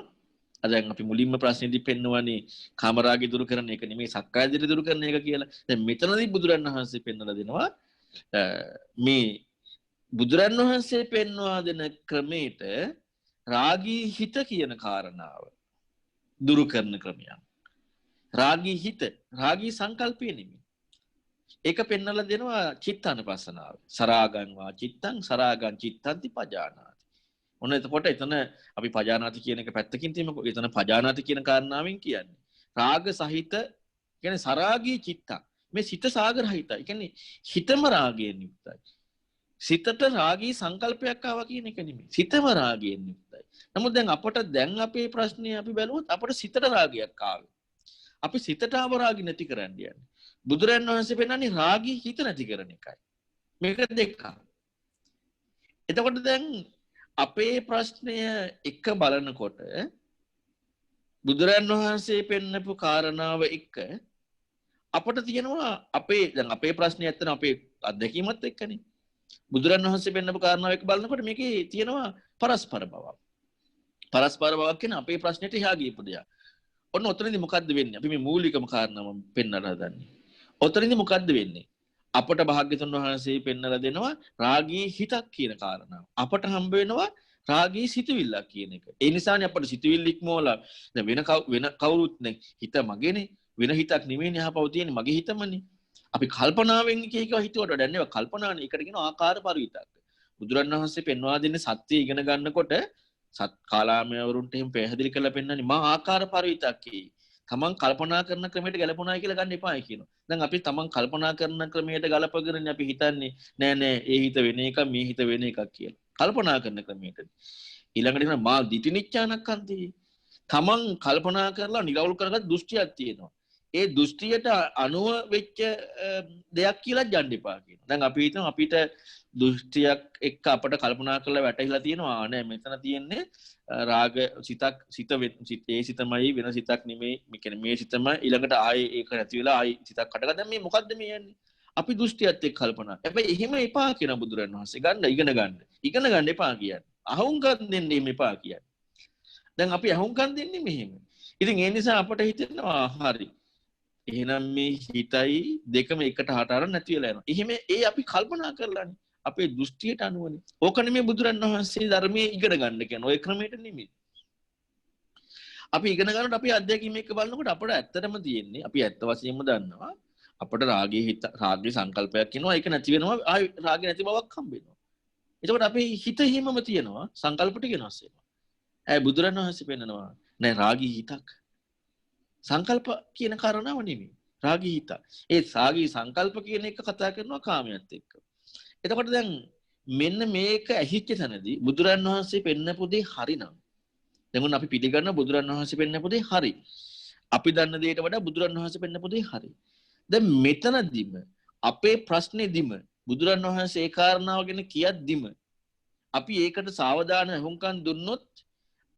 දැන් අපි මුලින්ම ප්‍රශ්නේදී පෙන්නවනේ කාමරාගය දුරු කරන එක නෙමෙයි සක්කාය දිට්ඨිය දුරු කරන එක කියලා. දැන් මෙතනදී බුදුරණවහන්සේ පෙන්නලා දෙනවා මේ බුදුරණවහන්සේ පෙන්වා දෙන ක්‍රමයට රාගී හිත කියන කාරණාව දුරු කරන ක්‍රමයක්. රාගී හිත, රාගී සංකල්පය නෙමෙයි. ඒක පෙන්වලා දෙනවා චිත්තානුපස්සනාව. සරාගං වා චිත්තං සරාගං චිත්තන්ති පජානාති. ඔන්න එතකොට එතන අපි පජානාති කියන එක පැත්තකින් තියමුකෝ. එතන පජානාති කියන කාරණාවෙන් කියන්නේ රාග සහිත කියන්නේ සරාගී චිත්තං. මේ සිත සාගරහිතයි. කියන්නේ හිතම රාගයෙන් යුක්තයි. සිතට රාගී සංකල්පයක් ආවා කියන එක නෙමෙයි. සිතම රාගයෙන් යුක්තයි. නමුත් දැන් අපේ ප්‍රශ්නේ අපි බැලුවොත් අපට සිතට රාගයක් ආවේ. අපි සිතට ආව රාගي නැති කරන්න යන්නේ. බුදුරජාණන් වහන්සේ පෙන්නන්නේ රාගී හිත නැති කරන එකයි. මේක දෙකක්. එතකොට දැන් අපේ ප්‍රශ්නය එක බලනකොට බුදුරජාණන් වහන්සේ පෙන්නපු කාරණාව එක අපට තියෙනවා අපේ ප්‍රශ්නේ ඇත්තන අපේ අත්දැකීමත් එක්කනේ. බුදුරජාණන් වහන්සේ පෙන්නපු කාරණාව එක බලනකොට මේකේ තියෙනවා පරස්පර බවක්. පරස්පර බවක් කියන අපේ ප්‍රශ්නෙට එහා ගියපු දෙයක්. ඔන්න ඔතනදී මොකද්ද වෙන්නේ? අපි මේ මූලිකම කාරණාව පෙන්නන්න හදන්නේ. ඔතනදී මොකද්ද වෙන්නේ? අපට භාග්‍යතුන් වහන්සේ පෙන්නලා දෙනවා රාගී හිතක් කියන කාරණාව. අපට හම්බ වෙනවා රාගී සිතුවිල්ලක් කියන එක. ඒ නිසානේ අපට සිතුවිල්ල ඉක්මවලා වෙන කවුරුත් නේ හිත මගේනේ. වෙන හිතක් නෙමෙයිනේ අහපව තියෙන්නේ මගේ හිතමනේ. අපි කල්පනාවෙන් එක හිතුවට වඩා නෙවෙයි කල්පනානේ. ඒකට කියන ආකාර පරිවිතක්. බුදුරණවහන්සේ පෙන්වා දෙන්නේ සත්‍ය ඉගෙන ගන්නකොට සත් කාලාමයවරුන්ට එහෙම පැහැදිලි කරලා පෙන්නන්නේ මා ආකාර පරිවිතක්කේ. තමන් කල්පනා කරන ක්‍රමයට ගැලපුණායි කියලා ගන්න එපායි කියනවා. දැන් අපි තමන් කල්පනා කරන ක්‍රමයට ගලපගෙන අපි හිතන්නේ නෑ නෑ ඒ හිත වෙන එකක් මේ හිත වෙන එකක් කියලා. කල්පනා කරන ක්‍රමයට. ඊළඟට කියනවා මා දිටිනිච්ඡානක්ඛන්ති. තමන් කල්පනා කරලා නිරවුල් කරගත් දෘෂ්ටියක් තියෙනවා. ඒ දෘෂ්ටියට අනුව වෙච්ච දෙයක් කියලා යන්න එපා කියනවා. දැන් අපි හිතමු අපිට දෘෂ්ටියක් එක්ක අපිට කල්පනා කරලා වැටහිලා තියෙනවා නෑ මෙතන තියෙන්නේ රාග සිතක් ඒ සිතමයි වෙන සිතක් නෙමෙයි මේ සිතම ඊළඟට ආයේ ඒක නැති වෙලා ආයි සිතක් හටගන්න දැන් මේ මොකද්ද මේ යන්නේ අපි දෘෂ්ටියත් එක්ක කල්පනා හැබැයි එහෙම එපා කියන බුදුරන් වහන්සේ ඉගෙන ගන්න එපා කියන්නේ අහුම්කම් දෙන්න එපා කියන්නේ දැන් අපි අහුම්කම් දෙන්නේ මෙහෙම ඉතින් ඒ නිසා අපට හිතෙනවා හරි එහෙනම් මේ හිතයි දෙකම එකට හට අරන් නැති වෙලා යනවා එහෙම ඒ අපි කල්පනා කරලානේ අපේ දෘෂ්ටියට අනුවනේ. ඕක නෙමෙයි බුදුරන් වහන්සේ ධර්මයේ ඉගෙන ගන්න කියන්නේ. ඔය ක්‍රමයට නෙමෙයි. අපි ඉගෙන ගන්නකොට අපි අධ්‍යක්ීම එක්ක බලනකොට අපට ඇත්තටම තියෙන්නේ අපි ඇත්ත වශයෙන්ම දන්නවා අපට රාගයේ සංකල්පයක් කියනවා ඒක නැති වෙනවා ආයි රාගය නැති බවක් හම්බ වෙනවා. එතකොට අපේ හිත හිමම තියෙනවා සංකල්ප ටික වෙනස් වෙනවා. බුදුරන් වහන්සේ පෙන්නනවා නෑ රාගී හිතක්. සංකල්ප කියන කාරණාව නෙමෙයි. රාගී හිත. ඒ රාගී සංකල්ප කියන එක කතා කරනවා කාමයට එක්ක. එතකොට දැන් මෙන්න මේක ඇහිච්ච තැනදී බුදුරන් වහන්සේ පෙන්නපු දේ හරිනම් දැන් අපි පිළිගන්න බුදුරන් වහන්සේ පෙන්නපු දේ හරි. අපි දන්න දේට වඩා බුදුරන් වහන්සේ පෙන්නපු දේ හරි. දැන් මෙතනදිම අපේ ප්‍රශ්නේදිම බුදුරන් වහන්සේ ඒ කාරණාව ගැන කියද්දිම අපි ඒකට සාවධාන අහුම්කම් දුන්නොත්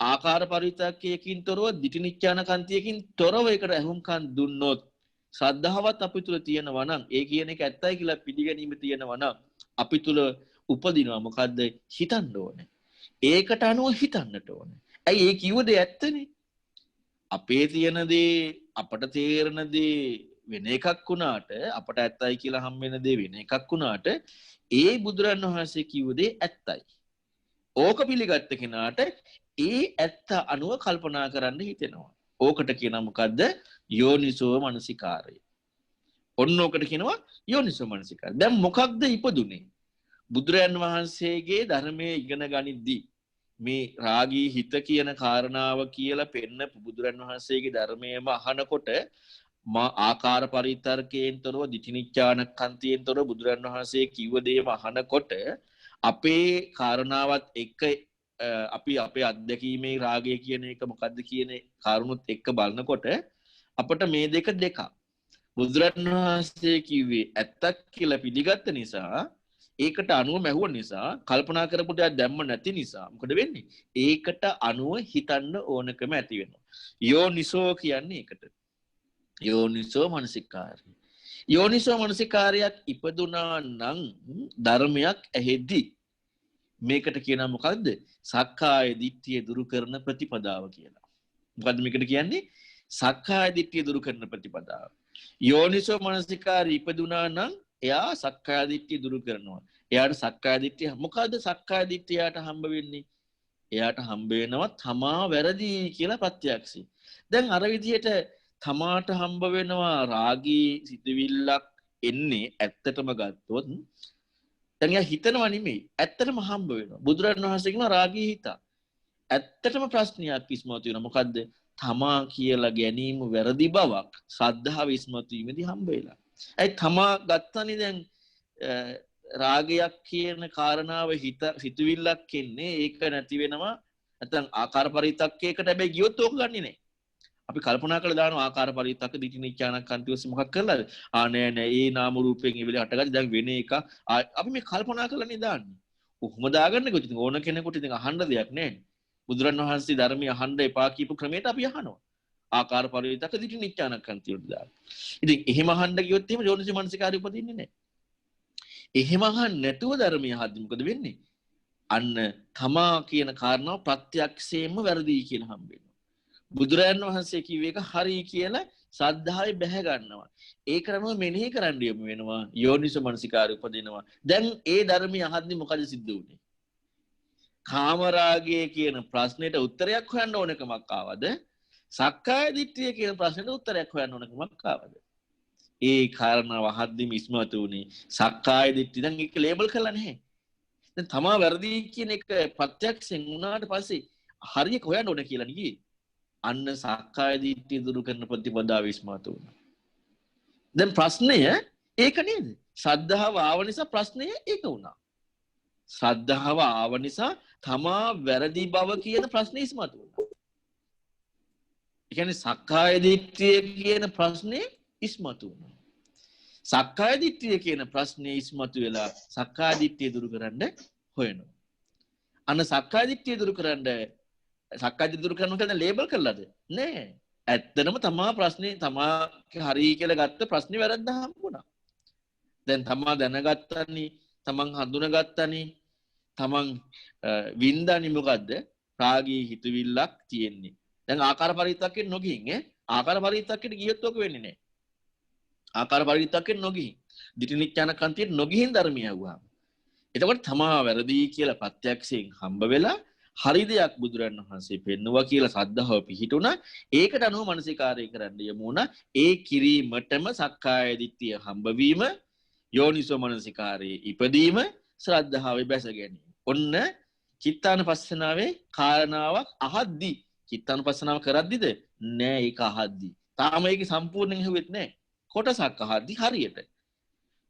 ආකාර පරිත්‍යාගයකින් තොරව දිටිනිච්ඡාන කන්තියකින් තොරව ඒකට අහුම්කම් දුන්නොත් ශ්‍රද්ධාවත් අපි තුල තියෙනවා නම් ඒ කියන එක ඇත්තයි කියලා පිළිගැනීම තියෙනවා නම් අපි තුල උපදිනවා මොකද්ද හිතන්න ඕනේ. ඒකට අනුව හිතන්නට ඕනේ. ඇයි ඒ කිව්ව දේ ඇත්තනේ. අපේ තියෙන දේ අපට තේරෙන දේ වෙන එකක් වුණාට අපට ඇත්තයි කියලා හම් වෙන දේ වෙන එකක් වුණාට ඒ බුදුරන් වහන්සේ කිව්ව දේ ඇත්තයි. ඕක පිළිගත්ත කෙනාට ඒ ඇත්ත අනුව කල්පනා කරන්න හිතෙනවා. ඕකට කියනවා මොකද්ද? යෝනිසෝ මනසිකාරය. ඔන්න ඕකට කියනවා යෝනිසෝ මනසිකාරය. දැන් මොකක්ද ඉපදුනේ? බුදුරයන් වහන්සේගේ ධර්මයේ ඉගෙන ගනිද්දී මේ රාගී හිත කියන කාරණාව කියලා පෙන්නපු බුදුරන් වහන්සේගේ ධර්මයේම අහනකොට ආකාර පරිතර්කයෙන් තොරව දිටිනිච්ඡාන කන්තියෙන් තොරව බුදුරන් වහන්සේ කිව්ව දේම අහනකොට අපේ කාරණාවත් එක්ක අපි අපේ අත්දැකීමේ රාගය කියන එක මොකද්ද කියන කාරණුත් එක්ක බලනකොට අපිට මේ දෙක බුදුරන් වහන්සේ කිව්වේ ඇත්තක් කියලා පිළිගත්ත නිසා ඒකට අනුව මැහුව නිසා කල්පනා කරපු දෙයක් දැම්ම නැති නිසා මොකද වෙන්නේ? ඒකට අනුව හිතන්න ඕනකම ඇති වෙනවා. යෝනිසෝ කියන්නේ ඒකට. යෝනිසෝ මනසිකාරය. යෝනිසෝ මනසිකාරයක් ඉපදුනා නම් ධර්මයක් ඇහෙද්දී මේකට කියනවා මොකද්ද? සක්කාය දිට්ඨිය දුරු කරන ප්‍රතිපදාව කියලා. මොකද්ද මේකට කියන්නේ? සක්කාය දිට්ඨිය දුරු කරන ප්‍රතිපදාව. යෝනිසෝ මනසිකාරය ඉපදුනා නම් එයා සක්කාය දිට්ඨිය දුරු කරනවා. එයාට සක්කාය දිට්ඨිය මොකද්ද සක්කාය දිට්ඨියට හම්බ වෙන්නේ? එයාට හම්බ වෙනවා තමා වැරදි කියලා ප්‍රත්‍යක්ෂයි. දැන් අර විදිහට තමාට හම්බ වෙනවා රාගී සිතවිල්ලක් එන්නේ ඇත්තටම ගත්තොත් දැන් එයා හිතනවා නෙමෙයි ඇත්තටම හම්බ වෙනවා. බුදුරජාණන් වහන්සේ කියනවා රාගී හිත. ඇත්තටම ප්‍රශ්නයක් ඉස්මතු වෙනවා. මොකද්ද? තමා කියලා ගැනීම වැරදි බවක් ශ්‍රද්ධාව ඉස්මතු වීමේදී හම්බ වෙලා. ඒ තමා ගත්තනේ දැන් රාගයක් කියන කාරණාව හිතවිල්ලක් එන්නේ ඒක නැති වෙනවා. නැත්නම් ආකාර පරිත්‍යාගයකට හැබැයි ගියොත් ඕක ගන්නෙ නෑ. අපි කල්පනා කරලා දානවා ආකාර පරිත්‍යාග දිටිනිච්ඡානක් අන්තිවස් මොකක් කරලාද? නෑ ඒ නාම රූපයෙන් ඒ වෙලේ හටගatti දැන් වෙන එක අපි මේ කල්පනා කරලානේ දාන්නේ. කොහොම දාගන්නේ කොච්චර ඕන කෙනෙකුට ඉතින් අහන්න දෙයක් නෑනේ. බුදුරණවහන්සේ ධර්මය අහන්න එපා කියපු ක්‍රමයට අපි අහනවා. ආකාර පරිත්‍යාග දිටිනිච්ඡානක් අන්තිවස් දාන්න. ඉතින් එහෙම අහන්න ගියොත් එහෙම යෝනිසෝ මනසිකාරය උපදින්නේ නෑ. එහෙම අහන්න නැතුව ධර්මය අහද්දි මොකද වෙන්නේ? අන්න තමා කියන කාරණාව ප්‍රත්‍යක්ෂයෙන්ම වැරදි කියන හම්බ වෙනවා. බුදුරජාණන් වහන්සේ කිව්ව එක හරි කියලා ශ්‍රද්ධාවේ බැහැ ගන්නවා. ඒක කරනව මෙනෙහි කරන්න යමු වෙනවා. යෝනිසෝ මනසිකාරය උපදිනවා. දැන් ඒ ධර්මය අහද්දි මොකද සිද්ධ වෙන්නේ? කාමරාගය කියන ප්‍රශ්නෙට උත්තරයක් හොයන්න ඕනකමක් ආවද? සක්කාය දිට්ඨිය කියන ප්‍රශ්නෙට උත්තරයක් හොයන්න ඕනකමක් ආවද? ඒ කාරණාව අහද්දිම ඉස්මතු වුණේ සක්කාය දිට්ඨිය. දැන් ඒක ලේබල් කරලා නැහැ. දැන් තමා වැරදි කියන එක ප්‍රත්‍යක්ෂයෙන් වුණාට පස්සේ හරියට හොයන්න ඕන කියලා නේ. අන්න සක්කාය දිට්ඨිය දුරු කරන ප්‍රතිපදාව ඉස්මතු වුණා. දැන් ප්‍රශ්නය ඒක නේද? ශ්‍රද්ධාව ආව නිසා ප්‍රශ්නය ඒක වුණා. ශ්‍රද්ධාව ආව නිසා තමා වැරදි බව කියන ප්‍රශ්නේ ඉස්මතු වුණා. ඒ කියන්නේ සක්කාය දිට්ඨිය කියන ප්‍රශ්නේ ඉස්මතු වුණා. සක්කාය දිට්ඨිය කියන ප්‍රශ්නේ ඉස්මතු වෙලා සක්කාය දිට්ඨිය දුරු කරන්න හොයනවා. අන්න සක්කාය දිට්ඨිය දුරු කරන්න සක්කාය දිට්ඨිය දුරු කරනවා කියන්නේ ලේබල් කරලාද? නෑ. ඇත්තටම තමා ප්‍රශ්නේ තමා හරි කියලා ගත්ත ප්‍රශ්නේ වැරද්ද හම්බුණා. දැන් තමා දැනගත්තනි, තමන් හඳුනගත්තනි, තමන් වින්දානි මොකද්ද? රාගී හිතවිල්ලක් තියෙන්නේ. දැන් ආකාර පරිවිතක්කේ නොගිහින් ආකාර පරිවිතක්කේට ගියොත් ඔක වෙන්නේ නැහැ. ආකාර පරිවිතක්කේ නොගිහින් දිටිනිච්ඡාන කන්තියට නොගිහින් ධර්මය අහුවාම. එතකොට තමා වැරදි කියලා ප්‍රත්‍යක්ෂයෙන් හම්බ වෙලා හරි දෙයක් බුදුරන් වහන්සේ පෙන්නවා කියලා සද්ධාව පිහිටුණා. ඒකට අනුව මනසිකාරය කරන්න යමු වුණා. ඒ කිරීමටම සක්කාය දිට්ඨිය හම්බවීම, යෝනිසෝ මනසිකාරයේ ඉපදීම, ශ්‍රද්ධාවේ බැස ගැනීම. ඔන්න චිත්තානුපස්සනාවේ කාරණාවක් අහද්දී චිත්තානුපස්සනාව කරද්දිද? නෑ, ඒක අහද්දී. තාම ඒක සම්පූර්ණයෙන් හුවෙත් නෑ. කොටසක් අහද්දී හරියට.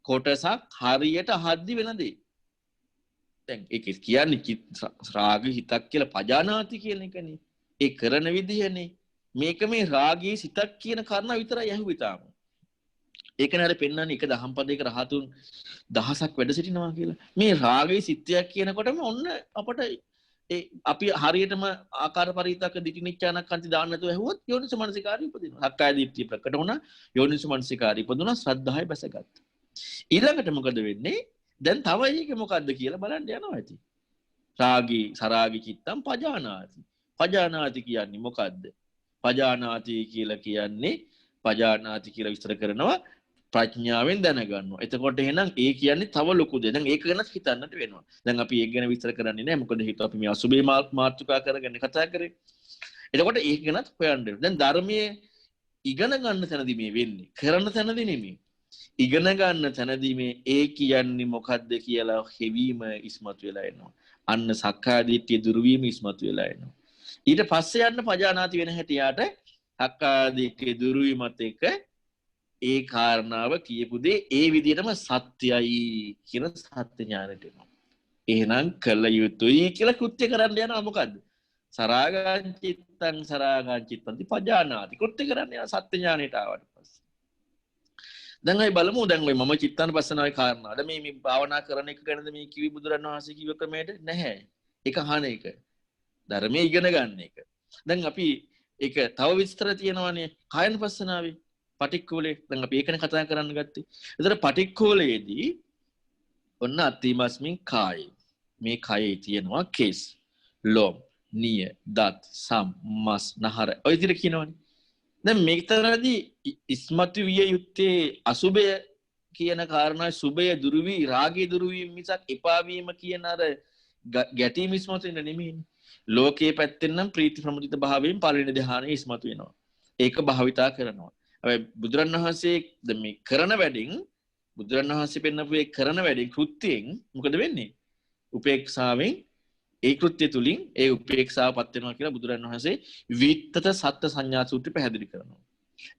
කොටසක් හරියට අහද්දී වෙන දේ. දැන් ඒක කියන්නේ රාග හිතක් කියලා පජානාති කියන එකනේ. ඒ කරන විදිහනේ. මේක මේ රාගී සිතක් කියන කාරණා විතරයි ඇහුවේ තාම. ඒක නේද පෙන්වන්නේ එක දහම් පදයක රහතුන් දහසක් වැඩ සිටිනවා කියලා. මේ රාගී සිත්යක් කියනකොටම ඔන්න අපට අපි හරියටම ආකාර පරිවිතක දිටිනිච්ඡානක් අන්ති දාන්න නැතුව ඇහුවොත් යෝනිසෝ මනසිකාරය ඉපදිනවා. සක්කාය දිට්ඨිය ප්‍රකට වුණා, යෝනිසෝ මනසිකාරය ඉපදුණා, ශ්‍රද්ධාවයි බැසගත්තා. ඊළඟට මොකද වෙන්නේ? දැන් තව එක මොකද්ද කියලා බලන්න යනවා ඇති. රාගී සරාගී චිත්තම් පජානාති. පජානාති කියන්නේ මොකද්ද? පජානාති කියලා කියන්නේ පජානාති කියලා විස්තර කරනවා ප්‍රඥාවෙන් දැනගන්නවා. එතකොට එහෙනම් ඒ කියන්නේ තව ලොකු දෙයක්. දැන් ඒක ගැන හිතන්නට වෙනවා. දැන් අපි ඒක ගැන විස්තර කරන්නේ නැහැ. මොකද හිතුව අපි මේ අසුබේ මාතෘකා කරගෙන කතා කරේ. එතකොට ඒක ගැනත් හොයන්න වෙනවා. දැන් ධර්මයේ ඉගෙන ගන්න තැනදී මේ වෙන්නේ. කරන තැනදී නෙමෙයි. ඉගෙන ගන්න තැනදී මේ ඒ කියන්නේ මොකද්ද කියලා හෙවීම ඉස්මතු වෙලා එනවා. අන්න සක්කාය දිට්ඨිය දුරු වීම ඉස්මතු වෙලා එනවා. ඊට පස්සේ යන්න පජානාති වෙන හැටියට සක්කාය දිට්ඨිය දුරු වීමත් එක්ක ඒ කාරණාව කියපු දේ ඒ විදිහටම සත්‍යයි කියන සත්‍ය ඥානෙට එනවා. එහෙනම් කළ යුතුයි කියලා කෘත්‍ය කරන්න යනවා මොකද්ද? සරාගං චිත්තං පජානාති. කෘත්‍ය කරන්න යන සත්‍ය ඥානෙට ආවට පස්සේ. දැන් අපි බලමු දැන් ඔය මම චිත්තානුපස්සනාවේ කාරණා. දැන් මේ භාවනා කරන එක ගැනද මේ කිවි බුදුරන් වහන්සේ කිව්ව ක්‍රමයට නැහැ. ඒක අහන එක. ධර්මයේ ඉගෙන ගන්න එක. දැන් අපි ඒක තව විස්තර තියෙනවානේ කායනුපස්සනාවේ. පටික්කුලේ දැන් අපි ඒකනේ කතා කරන්න ගත්තේ. ඒතර පටික්කුලේදී ඔන්න අත්තිමස්මින් කාය. මේ කයේ තියෙනවා කේස්, ලොම්, නිය, දත්, සම්, මස්, නහර. ඔය විදිහට කියනවනේ. දැන් මේකතරදී ඉස්මතු විය යුත්තේ අසුබය කියන කාරණායි සුබය දුරු වී රාගය දුරු වීම මිසක් එපා වීම කියන අර ගැටීම ඉස්මතු වෙන නෙමෙයිනේ. ලෝකයේ පැත්තෙන් නම් ප්‍රීති ප්‍රමුදිත භාවයෙන් පළවෙනි ධ්‍යානෙ ඉස්මතු වෙනවා. ඒක භාවිතා කරනවා. හැබැයි බුදුරණවහන්සේ මේ කරන වැඩින් බුදුරණවහන්සේ පෙන්නපු ඒ කරන වැඩින් කෘත්‍යයෙන් මොකද වෙන්නේ? උපේක්ෂාවෙන් ඒ කෘත්‍ය තුලින් ඒ උපේක්ෂාවපත් වෙනවා කියලා බුදුරණවහන්සේ විත්තත සත්ත්‍ය සංඥා සූත්‍රය පැහැදිලි කරනවා.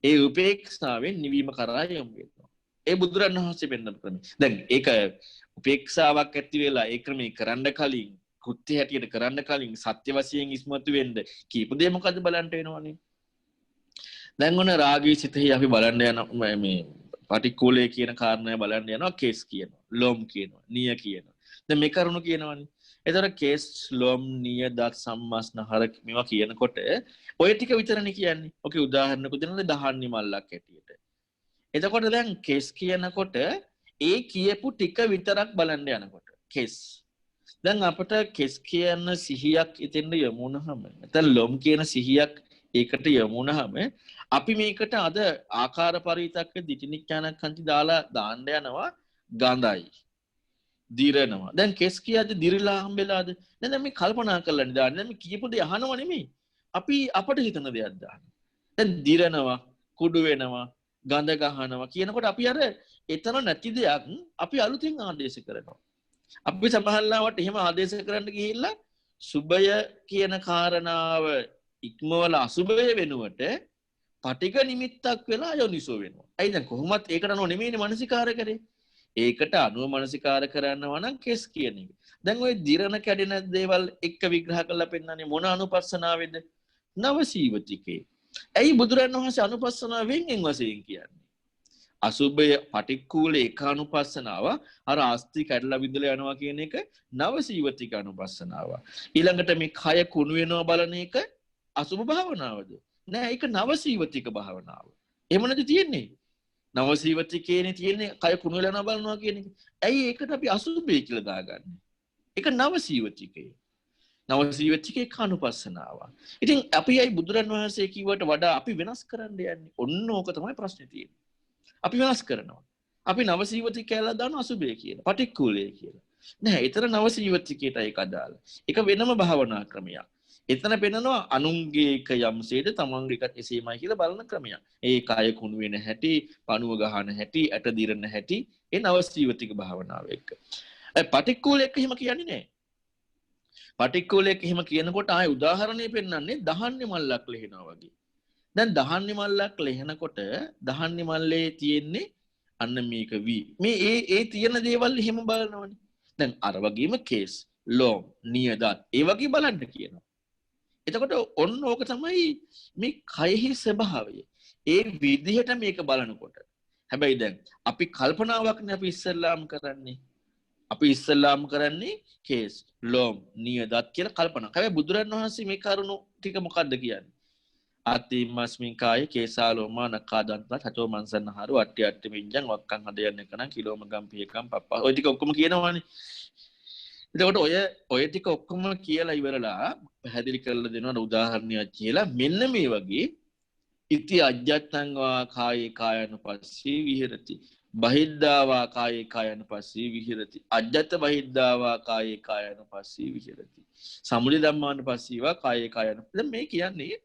ඒ උපේක්ෂාවෙන් නිවීම කරා යමු වෙනවා. ඒ බුදුරණවහන්සේ පෙන්නපු ක්‍රමය. දැන් ඒක උපේක්ෂාවක් ඇති වෙලා ඒ ක්‍රමේ කරන්න කලින් කෘත්‍ය හැටියට කරන්න කලින් සත්‍ය වශයෙන් ඉස්මතු වෙන්න කීප දේ මොකද්ද බලන්න වෙනවනේ. දැන් ඔන්න රාගී සිතෙහි අපි බලන්න යන මේ පටික්කුලේ කියන කාරණය බලන්න යනවා කේස් කියනවා ලොම් කියනවා නිය කියනවා. දැන් මේ කරුණු කියනවනේ. ඒතර කේස් ලොම් නිය දත් සම්මස් නහර මේවා කියනකොට ඔය ටික විතරනේ කියන්නේ. ඔකේ උදාහරණයක් දෙනවා දහන්නි මල්ලක් හැටියට. එතකොට දැන් කේස් කියනකොට ඒ කියපු ටික විතරක් බලන්න යනකොට කේස්. දැන් අපිට කේස් කියන සිහියක් ඉතින්ද යමුනහම නැත්නම් ලොම් කියන සිහියක් ඒකට යමුනහම අපි මේකට අද ආකාර පරිවිතක්ක දිටිනිච්ඡානක් කන්ති දාලා දාන්න යනවා ගඳයි දිරනවා. දැන් කෙස් කියද්දි දිරිලා හම්බෙලාද? දැන් මේ කල්පනා කරලා දාන්න. දැන් මේ කියපු දේ අහනව නෙමෙයි. අපි අපට හිතන දෙයක් දාන්න. දැන් දිරනවා, කුඩු වෙනවා, ගඳ ගහනවා කියනකොට අපි අර එතන නැති දෙයක් අපි අලුතින් ආදේශ කරනවා. අපි සමහරවිට එහෙම ආදේශ කරන්න ගිහිල්ලා සුභය කියන කාරණාව ඉක්මවල අසුභය වෙනුවට පටික නිමිත්තක් වෙලා අයෝනිසෝ වෙනවා. ඇයි දැන් කොහොමත් ඒකට අනුව නෙමෙයිනේ මනසිකාර කරේ. ඒකට අනුව මනසිකාර කරනවා නම් කෙස් කියන එක. දැන් ওই දිරණ කැඩෙන දේවල් එක්ක විග්‍රහ කරලා පෙන්නන්නේ මොන අනුපස්සනාවේද? නවසීවතිකේ. ඇයි බුදුරණන් වහන්සේ අනුපස්සනාව වෙන්ගෙන් වශයෙන් කියන්නේ? අසුභය පටික්කුල ඒකානුපස්සනාව අර ආස්ති කැඩලා විදලා යනවා කියන එක නවසීවතික අනුපස්සනාව. ඊළඟට මේ කය කුණු වෙනවා බලන එක අසුභ භාවනාවද? නෑ ඒක නවසීවතික භාවනාව. එහෙම නැති තියෙන්නේ. නවසීවතිකේනේ තියෙන්නේ කය කුණු වෙලා යනවා බලනවා කියන එක. ඇයි ඒකට අපි අසුභය කියලා දාගන්නේ? ඒක නවසීවතිකේ. නවසීවතිකේ කානුපස්සනාව. ඉතින් අපි අයි බුදුරන් වහන්සේ කිව්වට වඩා අපි වෙනස් කරන්න යන්නේ. ඔන්න ඕක තමයි ප්‍රශ්නේ තියෙන්නේ. අපි වෙනස් කරනවා. අපි නවසීවතික කියලා දාන අසුභය කියලා. පටික්කුලය කියලා. නෑ, ඊතර නවසීවතිකේට ඒක අදාළ. ඒක වෙනම භාවනා ක්‍රමයක්. එතන පෙන්නනවා අනුන්ගේ එක යම්සේද තමන්ගේ එකත් එසේමයි කියලා බලන ක්‍රමයක්. ඒ කය කුණු වෙන හැටි, පණුව ගහන හැටි, ඇට දිරන හැටි, ඒ නවසීවතික භාවනාව එක්ක. පටික්කුල එක්ක එහෙම කියන්නේ නෑ. පටික්කුල එක්ක එහෙම කියනකොට ආයේ උදාහරණය පෙන්නන්නේ දහන්නේ මල්ලක් ලෙහෙනවා වගේ. දැන් දහන්නේ මල්ලක් ලෙහෙනකොට දහන්නේ මල්ලේ තියෙන්නේ අන්න මේක වී. මේ ඒ තියෙන දේවල් එහෙම බලනවනේ. දැන් අර වගේම කේස්, ලෝම්, නියදත් ඒ වගේ බලන්න කියනවා. එතකොට ඔන්න ඕක තමයි මේ කයෙහි ස්වභාවය. ඒ විදිහට මේක බලනකොට. හැබැයි දැන් අපි කල්පනාවක්නේ අපි ඉස්සෙල්ලාම කරන්නේ. අපි ඉස්සෙල්ලාම කරන්නේ කේස්, ලෝම්, නියදත් කියලා කල්පනා. හැබැයි බුදුරන් වහන්සේ මේ කරුණු ටික මොකද්ද කියන්නේ? අතිමස්මින් කායේ කේසාලෝමා නකාදන්ත හතෝ මන්සන්නහරු අට්ටි අට්ටි මිඤ්ඤං වක්කං හදයන් එකනම් කිලෝමගම් පියකම් පප්පා. ඔය ටික ඔක්කොම කියනවානේ. එතකොට ඔය ටික ඔක්කොම කියලා ඉවරලා පැහැදිලි කරලා දෙනවා උදාහරණයක් කියලා. මෙන්න මේ වගේ ඉති අජ්ජත්තං වා කායේ කායනුපස්සී විහෙරති. බහිද්ධාවා කායේ කායනුපස්සී විහෙරති. අජ්ජත් බහිද්ධාවා කායේ කායනුපස්සී විහෙරති. සමුදය ධම්මානුපස්සීවා කායේ කායන. දැන් මේ කියන්නේ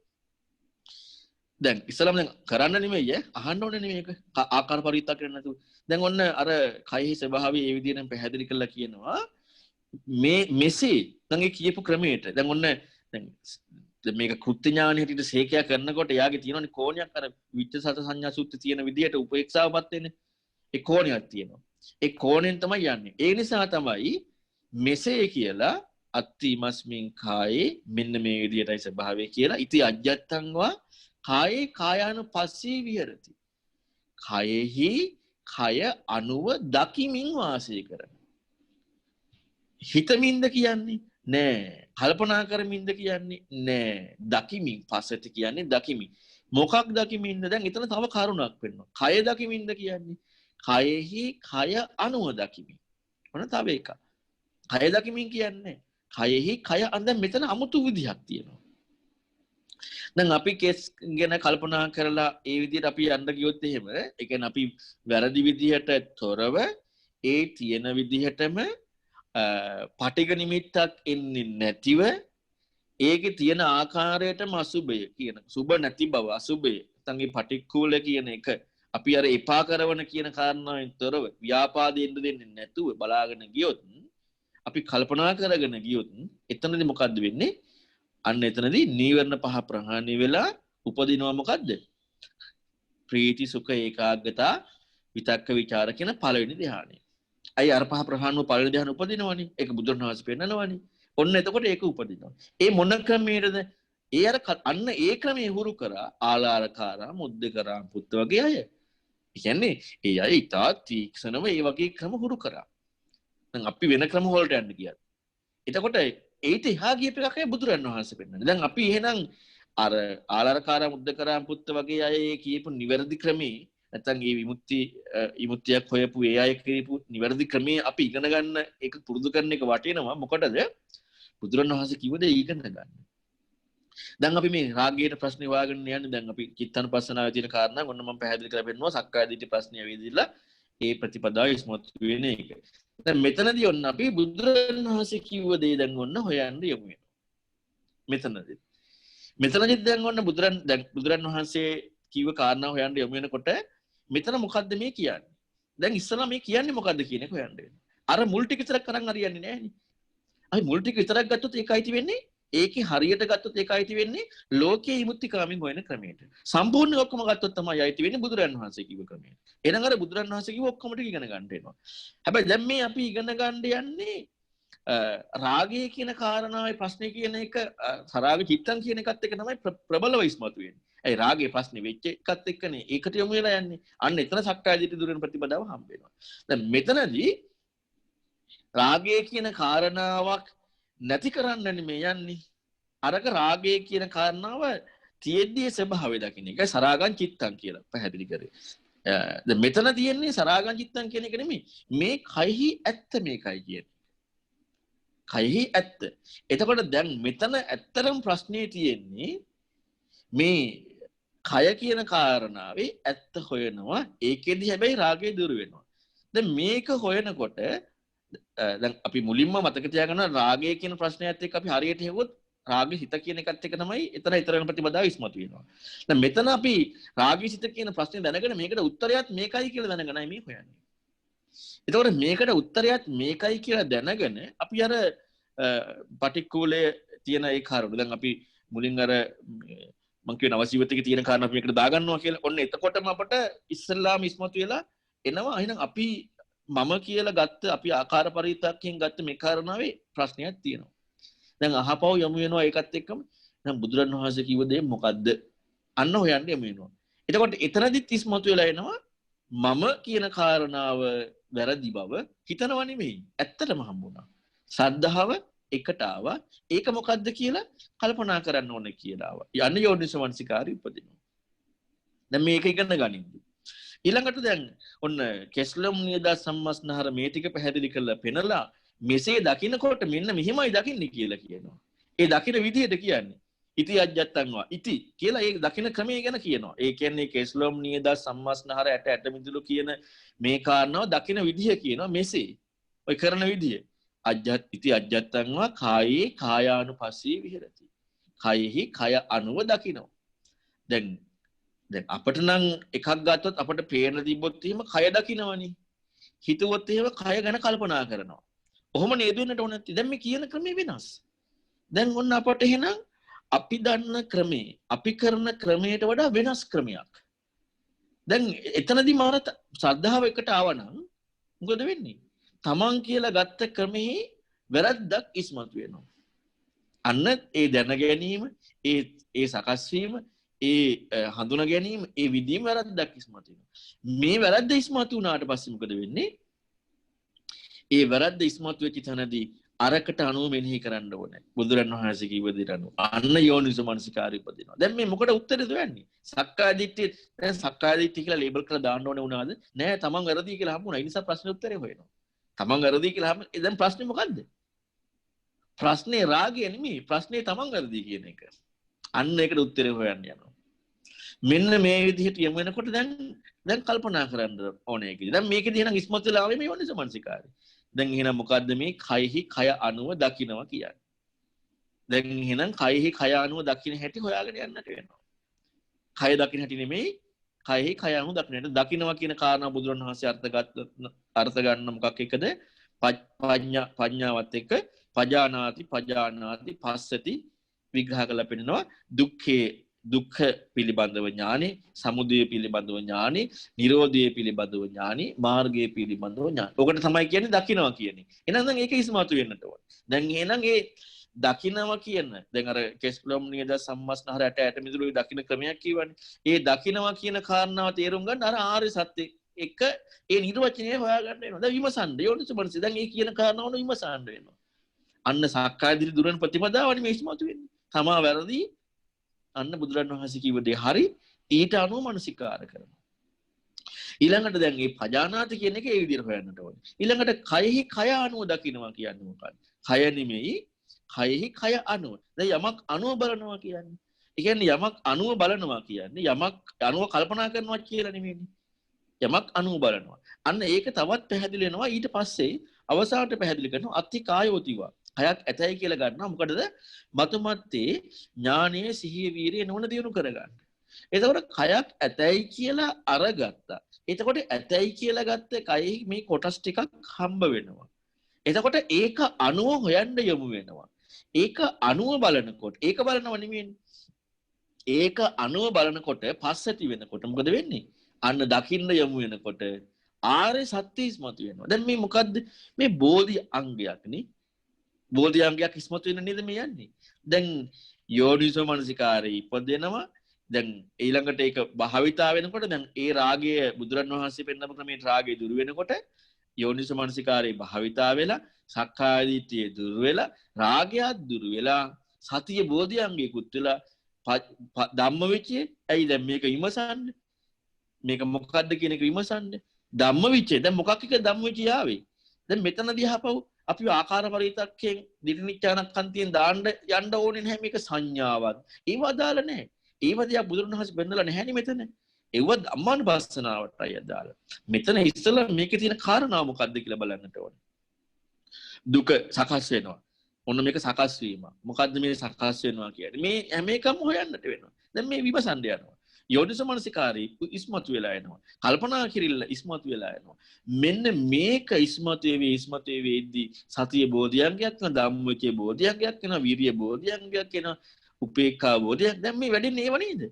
දැන් ඉස්සලම දැන් කරන්න නෙමෙයි අහන්න ඕනේ නෙමෙයි මේක. ආකාර පරිවිතක් කරන්න නැතුව. දැන් ඔන්න අර කයෙහි ස්වභාවය ඒ විදිහෙන් පැහැදිලි කරලා කියනවා. මේ මෙසේ දැන් ඒ කියපු ක්‍රමයට දැන් ඔන්න දැන් මේක කෘත්‍ය ඥානෙ හිටිට සේකයා කරනකොට එයාගේ තියෙනවනේ කෝණයක් අර විච්ඡ සත සංඥා සූත්‍රය තියෙන විදිහට උපේක්ෂාවපත් වෙන්නේ. ඒ කෝණයක් තියෙනවා. ඒ කෝණයෙන් තමයි යන්නේ. ඒ නිසා තමයි මෙසේ කියලා අත්තිමස්මින් කායේ මෙන්න මේ විදිහටයි ස්වභාවය කියලා ඉති අජ්ජත්තංවා කායේ කායානුපස්සී විහෙරති. කයෙහි කය අනුව දකිමින් වාසය කරන. හිතමින්ද කියන්නේ නෑ. කල්පනා කරමින්ද කියන්නේ නෑ. දකිමින් පස්සට කියන්නේ දකිමින්. මොකක් දකිමින්ද? දැන් එතන තව කරුණක් වෙනවා. කය දකිමින්ද කියන්නේ කයෙහි කය අනුව දකිමින්. මොන තව එකක්. කය දකිමින් කියන්නේ කයෙහි කය අඳ මෙතන අමුතු විදිහක් තියෙනවා. දැන් අපි කෙස් ගැන කල්පනා කරලා ඒ විදිහට අපි යන්න ගියොත් එහෙම ඒ කියන්නේ අපි වැරදි විදිහට තොරව ඒ තියෙන විදිහටම පටිඝ නිමිත්තක් එන්නේ නැතිව ඒකේ තියෙන ආකාරයටම අසුභය කියන සුභ නැති බව අසුභය නැත්නම් ඒ පටික්කුල කියන එක අපි අර එපා කරන කියන කාරණාවෙන් තොරව ව්‍යාපාදයෙන් දෙන්නේ නැතුව බලාගෙන ගියොත් අපි කල්පනා කරගෙන ගියොත් එතනදී මොකද්ද වෙන්නේ? අන්න එතනදී නීවරණ පහ ප්‍රහාණය වෙලා උපදිනවා මොකද්ද? ප්‍රීති සුඛ ඒකාග්‍රතා විතක්ක ਵਿਚාර කියන පළවෙනි ධ්‍යානෙ. අයි අර පහ ප්‍රහාණය පළවෙනි ධ්‍යානෙ උපදිනවනේ. ඒක බුදුන් වහන්සේ පෙන්නනවනේ. ඔන්න එතකොට ඒක උපදිනවා. ඒ මොන ක්‍රමයේද? ඒ අර අන්න ඒ ක්‍රමයේ හුරු කරා ආලාරකාරා මුද්දකරා පුත් වගේ අය. කියන්නේ ඒ අය ඉතා තීක්ෂණව ඒ වගේ ක්‍රම හුරු කරා. දැන් අපි වෙන ක්‍රම වලට යන්න ගියා. එතකොට ඒිට එහා ගියප එකක් බුදුරන් වහන්සේ පෙන්නන්නේ. දැන් අපි එහෙනම් අර ආලාරකාරා මුද්දකරා පුත් වගේ අය කියපු නිවැරදි ක්‍රමේ නැත්නම් මේ විමුක්තියක් හොයපු ඒ අය කියපු නිවැරදි ක්‍රමේ අපි ඉගෙන ගන්න ඒක පුරුදු කරන එක වටිනවා. මොකටද? බුදුරන් වහන්සේ කිව්ව දේ ඉගෙන ගන්න. දැන් අපි මේ රාගයේ ප්‍රශ්නේ වාගෙන යන්නේ දැන් අපි චිත්තනුපස්සනාවේ තියෙන කාරණා ඔන්න මම පැහැදිලි කරලා පෙන්නනවා. සක්කාය දිට්ඨි ප්‍රශ්නේ ඇවිදilla ඒ ප්‍රතිපදාව ඉස්මතු වෙන එක. දැන් මෙතනදී ඔන්න අපි බුදුරන් වහන්සේ කිව්ව දේ දැන් ඔන්න හොයන්න යමු වෙනවා. මෙතනදී දැන් ඔන්න බුදුරන් වහන්සේ කිව්ව කාරණා හොයන්න යමු වෙනකොට මෙතන මොකද්ද මේ කියන්නේ? දැන් ඉස්සලා මේ කියන්නේ මොකද්ද කියන එක හොයන්න වෙනවා. අර මුල් ටික විතරක් කරන් හරියන්නේ නැහැ නේ. අපි මුල් ටික විතරක් ගත්තොත් ඒක අයිති වෙන්නේ ඒකේ හරියට ගත්තොත් ඒක අයිති වෙන්නේ ලෝකයේ විමුක්තිකාමීන් හොයන ක්‍රමයට. සම්පූර්ණ ඔක්කොම ගත්තොත් තමයි අයිති වෙන්නේ බුදුරන් වහන්සේ කිව්ව ක්‍රමයට. එහෙනම් අර බුදුරන් වහන්සේ කිව්ව ඔක්කොම ටික ඉගෙන ගන්න වෙනවා. හැබැයි දැන් මේ අපි ඉගෙන ගන්න යන්නේ රාගය කියන කාරණාවේ ප්‍රශ්නේ කියන එක සරාග චිත්තං කියන එකත් එක තමයි ප්‍රබලව ඉස්මතු වෙන්නේ. ඒ රාගයේ ප්‍රශ්නේ වෙච්ච එකත් එක්කනේ ඒකට යොමු වෙලා යන්නේ. අන්න එතන සක්කාය දිට්ඨි දුරන ප්‍රතිපදාව හම්බ වෙනවා. දැන් මෙතනදී රාගය කියන කාරණාවක් නැති කරන්න නෙමෙයි යන්නේ. අරක රාගය කියන කාරණාව තියෙද්දී ස්වභාවය දකින්න. ඒකයි සරාගං චිත්තං කියලා පැහැදිලි කරේ. දැන් මෙතන තියෙන්නේ සරාගං චිත්තං කියන එක නෙමෙයි. මේ කයෙහි ඇත්ත මේකයි කියන්නේ. කයෙහි ඇත්ත. එතකොට දැන් මෙතන ඇත්තරම ප්‍රශ්නේ තියෙන්නේ මේ කය කියන කාරණාවේ ඇත්ත හොයනවා. ඒකෙදි හැබැයි රාගය දුර වෙනවා. දැන් මේක හොයනකොට දැන් අපි මුලින්ම මතක තියාගන්න රාගය කියන ප්‍රශ්නයත් එක්ක අපි හරියට හෙව්වොත් රාග හිත කියන එකත් එක තමයි එතන ඊතරන ප්‍රතිපදාව ඉස්මතු වෙනවා. දැන් මෙතන අපි රාගී සිත කියන ප්‍රශ්නේ දැනගෙන මේකට උත්තරයත් මේකයි කියලා දැනගෙනයි මේ හොයන්නේ. එතකොට මේකට උත්තරයත් මේකයි කියලා දැනගෙන අපි අර පටික්කුලයේ තියෙන ඒ කාරණු දැන් අපි මුලින් අර මම කියන අවසිවතේ තියෙන කාරණා අපි මේකට දාගන්නවා කියලා. ඔන්න එතකොටම අපට ඉස්සල්ලාම ඉස්මතු වෙලා එනවා. එහෙනම් අපි මම කියලා ගත්ත අපි ආකාර පරිවිතක්යෙන් ගත්ත මේ කාරණාවේ ප්‍රශ්නයක් තියෙනවා. දැන් අහපව යමු වෙනවා ඒකත් එක්කම. දැන් බුදුරණවහන්සේ කිව්ව දේ මොකද්ද? අන්න හොයන්න යමු වෙනවා. එතකොට එතනදිත් ඉස්මතු වෙලා එනවා මම කියන කාරණාව වැරදි බව හිතනවා නෙමෙයි. ඇත්තටම හම්බුණා. ශ්‍රද්ධාව එකට ආවා. ඒක මොකද්ද කියලා කල්පනා කරන්න ඕනේ කියලා ආවා. යන්න යෝනිසමනසිකාරී උපදිනවා. දැන් මේක ඉගෙන ගනින්න. ඊළඟට දැන් ඔන්න කෙස්ලම් නියදා සම්මස්නහර මේ ටික පැහැදිලි කරලා පෙන්නලා මෙසේ දකින්නකොට මෙන්න මෙහිමයි දකින්නේ කියලා කියනවා. ඒ දකින විදිහට කියන්නේ ඉති අජ්ජත්තන්වා ඉති කියලා ඒ දකින ක්‍රමය ගැන කියනවා. ඒ කියන්නේ කෙස්ලම් නියදා සම්මස්නහර ඇට මිදුළු කියන මේ කාරණාව දකින විදිහ කියනවා මෙසේ. ඔය කරන විදිහ අජ්ජත් ඉති අජ්ජත්තන්වා කායේ කායානුපස්සී විහෙරති. කයෙහි කය අනුව දකිනවා. දැන් අපට නම් එකක් ගත්තොත් අපට පේන තිබ්බොත් එහෙම කය දකින්නවනේ. හිතුවොත් එහෙම කය ගැන කල්පනා කරනවා. ඔහොම නේද වෙන්නට ඕන නැති. දැන් මේ කියන ක්‍රමය වෙනස්. දැන් ඔන්න අපට එහෙනම් අපි දන්න ක්‍රමේ, අපි කරන ක්‍රමයට වඩා වෙනස් ක්‍රමයක්. දැන් එතනදී මාර ශ්‍රද්ධාව එකට ආවනම් මොකද වෙන්නේ? තමන් කියලා ගත්ත ක්‍රමෙහි වැරද්දක් ඉස්මතු වෙනවා. අන්න ඒ දැන ගැනීම, ඒ සකස් වීම, ඒ හඳුනා ගැනීම, ඒ විදිහම වැරද්දක් ඉස්මතු වෙනවා. මේ වැරද්ද ඉස්මතු වුණාට පස්සේ මොකද වෙන්නේ? ඒ වැරද්ද ඉස්මතු වෙච්ච තැනදී අරකට අනුව මෙනෙහි කරන්න ඕනේ. බුදුරණවහන්සේ කිව්ව විදිහට අනුව. අන්න යෝනිසමනසිකාරී උපදිනවා. දැන් මේ මොකටද උත්තරේ දෙන්නේ? සක්කාය දිට්ඨිය දැන් සක්කාය දිට්ඨිය කියලා ලේබල් කරලා දාන්න ඕනේ වුණාද? නෑ තමන් වැරදි කියලා හම්බුණා. ඒ නිසා ප්‍රශ්නේ උත්තරේ හොයනවා. තමන් වැරදි කියලා හම්බ දැන් ප්‍රශ්නේ මොකද්ද? ප්‍රශ්නේ රාගය නෙමෙයි. ප්‍රශ්නේ තමන් වැරදි කියන එක. අන්න ඒකට උත්තරේ හොයන්න යනවා. මෙන්න මේ විදිහට යමු වෙනකොට දැන් කල්පනා කරන්න ඕනේ කියලා. දැන් මේකේදී එහෙනම් ඉස්මතු වෙලා ආවේ මේ යෝනිසමනසිකාරී. දැන් එහෙනම් මොකද්ද මේ කයෙහි කය අනුව දකින්නවා කියන්නේ? දැන් එහෙනම් කයෙහි කය අනුව දකින්න හැටි හොයාගෙන යන්නට වෙනවා. කය දකින්න හැටි නෙමෙයි කයෙහි කය අනුව දකින්නට දකින්නවා කියන කාරණා බුදුරණවහන්සේ අර්ථ ගන්න මොකක් එකද? පඤ්ඤාවත් එක්ක පජානාති පස්සති විග්‍රහ කරලා පෙන්නනවා. දුක්ඛ පිළිබඳව ඥානෙ, සමුදය පිළිබඳව ඥානෙ, නිරෝධය පිළිබඳව ඥානෙ, මාර්ගය පිළිබඳව ඥානෙ. ඔකට තමයි කියන්නේ දකින්නවා කියන්නේ. එහෙනම් දැන් ඒක ඉස්මතු වෙන්නට ඕන. දැන් එහෙනම් ඒ දකින්නවා කියන දැන් අර කෙස්ලොම් නියද සම්මස්නහර ඇට මිදුළු දකින්න ක්‍රමයක් කියවනේ. ඒ දකින්නවා කියන කාරණාව තේරුම් ගන්න අර ආර්ය සත්‍ය එක ඒ නිර්වචනය හොයාගන්න වෙනවා. දැන් විමසන්න යෝනිසමනස දැන් මේ කියන කාරණාවන විමසන්න වෙනවා. අන්න සක්කාය දිට්ඨි දුරන ප්‍රතිපදාවනේ මේ ඉස්මතු වෙන්නේ. තමා වැරදි අන්න බුදුරණවහන්සේ කිව්ව දේ හරි ඊට අනුව මනසිකාර කරනවා. ඊළඟට දැන් මේ පජානාති කියන එක ඒ විදිහට හොයන්නට ඕනේ. ඊළඟට කයෙහි කය අනුව දකින්නවා කියන්නේ මොකක්ද? කය නෙමෙයි කයෙහි කය අනුව. දැන් යමක් අනුව බලනවා කියන්නේ. ඒ කියන්නේ යමක් අනුව බලනවා කියන්නේ යමක් අනුව කල්පනා කරනවා කියලා නෙමෙයිනේ. යමක් අනුව බලනවා. අන්න ඒක තවත් පැහැදිලි වෙනවා ඊට පස්සේ අවසානට පැහැදිලි කරනවා අත්ති කායෝතිවා. කයක් ඇතයි කියලා ගන්නවා. මොකටද? මතුමත්තේ ඥානයේ සිහිය වීරිය නොවන දිනු කරගන්න. එතකොට කයක් ඇතයි කියලා අරගත්තා. එතකොට ඇතයි කියලා ගත්ත කයෙහි මේ කොටස් ටිකක් හම්බ වෙනවා. එතකොට ඒක අනුව හොයන්න යමු වෙනවා. ඒක අණුව බලනකොට ඒක බලනව නෙමෙයි. ඒක අණුව බලනකොට පස්සටි වෙනකොට මොකද වෙන්නේ? අන්න දකින්න යමු වෙනකොට ආර්ය සත්‍ය ඉස්මතු වෙනවා. දැන් මේ මොකද්ද? මේ බෝධි අංගයක් නේ. බෝධි අංගයක් ඉස්මතු වෙන නේද මේ යන්නේ? දැන් යෝනිසෝ මනසිකාරේ ඉපදෙනවා. දැන් ඊළඟට ඒක භාවිතා වෙනකොට දැන් ඒ රාගය බුදුරන් වහන්සේ පෙන්නපු ක්‍රමයට රාගය දුරු වෙනකොට යෝනිසෝ මනසිකාරේ භාවිතා වෙලා සක්කාය දිට්ඨිය දුරු වෙලා රාගයත් දුරු වෙලා සතිය බෝධි අංගයකුත් වෙලා ධම්මවිචේ ඇයි දැන් මේක විමසන්නේ? මේක මොකක්ද කියන එක විමසන්නේ. ධම්මවිචේ දැන් මොකක් එක ධම්මවිචේ ආවේ? දැන් මෙතනදී අහපව් අපි ආකාර පරිවිතක්කෙන් දිට්ඨිනිච්ඡානක්ඛන්තියෙන් දාන්න යන්න ඕනේ නැහැ මේක සංඥාවක්. ඒව අදාළ නැහැ. ඒව දිහා බුදුරණවහන්සේ බෙන්නලා නැහැනේ මෙතන. ඒව ධම්මානුපස්සනාවටයි අදාළ. මෙතන ඉස්සෙල්ලා මේකේ තියෙන කාරණාව මොකක්ද කියලා බලන්නට ඕනේ. දුක සකස් වෙනවා. ඔන්න මේක සකස් වීම. මොකද්ද මේ සකස් වෙනවා කියන්නේ? මේ හැම එකම හොයන්නට වෙනවා. දැන් මේ විමසන්න යනවා. යෝනිසමනසිකාරී ඉස්මතු වෙලා එනවා. කල්පනා කිරිල්ල ඉස්මතු වෙලා එනවා. මෙන්න මේක ඉස්මතු වෙද්දී සතිය බෝධියංගයක් වෙන ධම්මවිචේ බෝධියංගයක් වෙන වීර්ය බෝධියංගයක් වෙන උපේක්ඛා බෝධියක් දැන් මේ වැඩින්නේ ඒව නේද?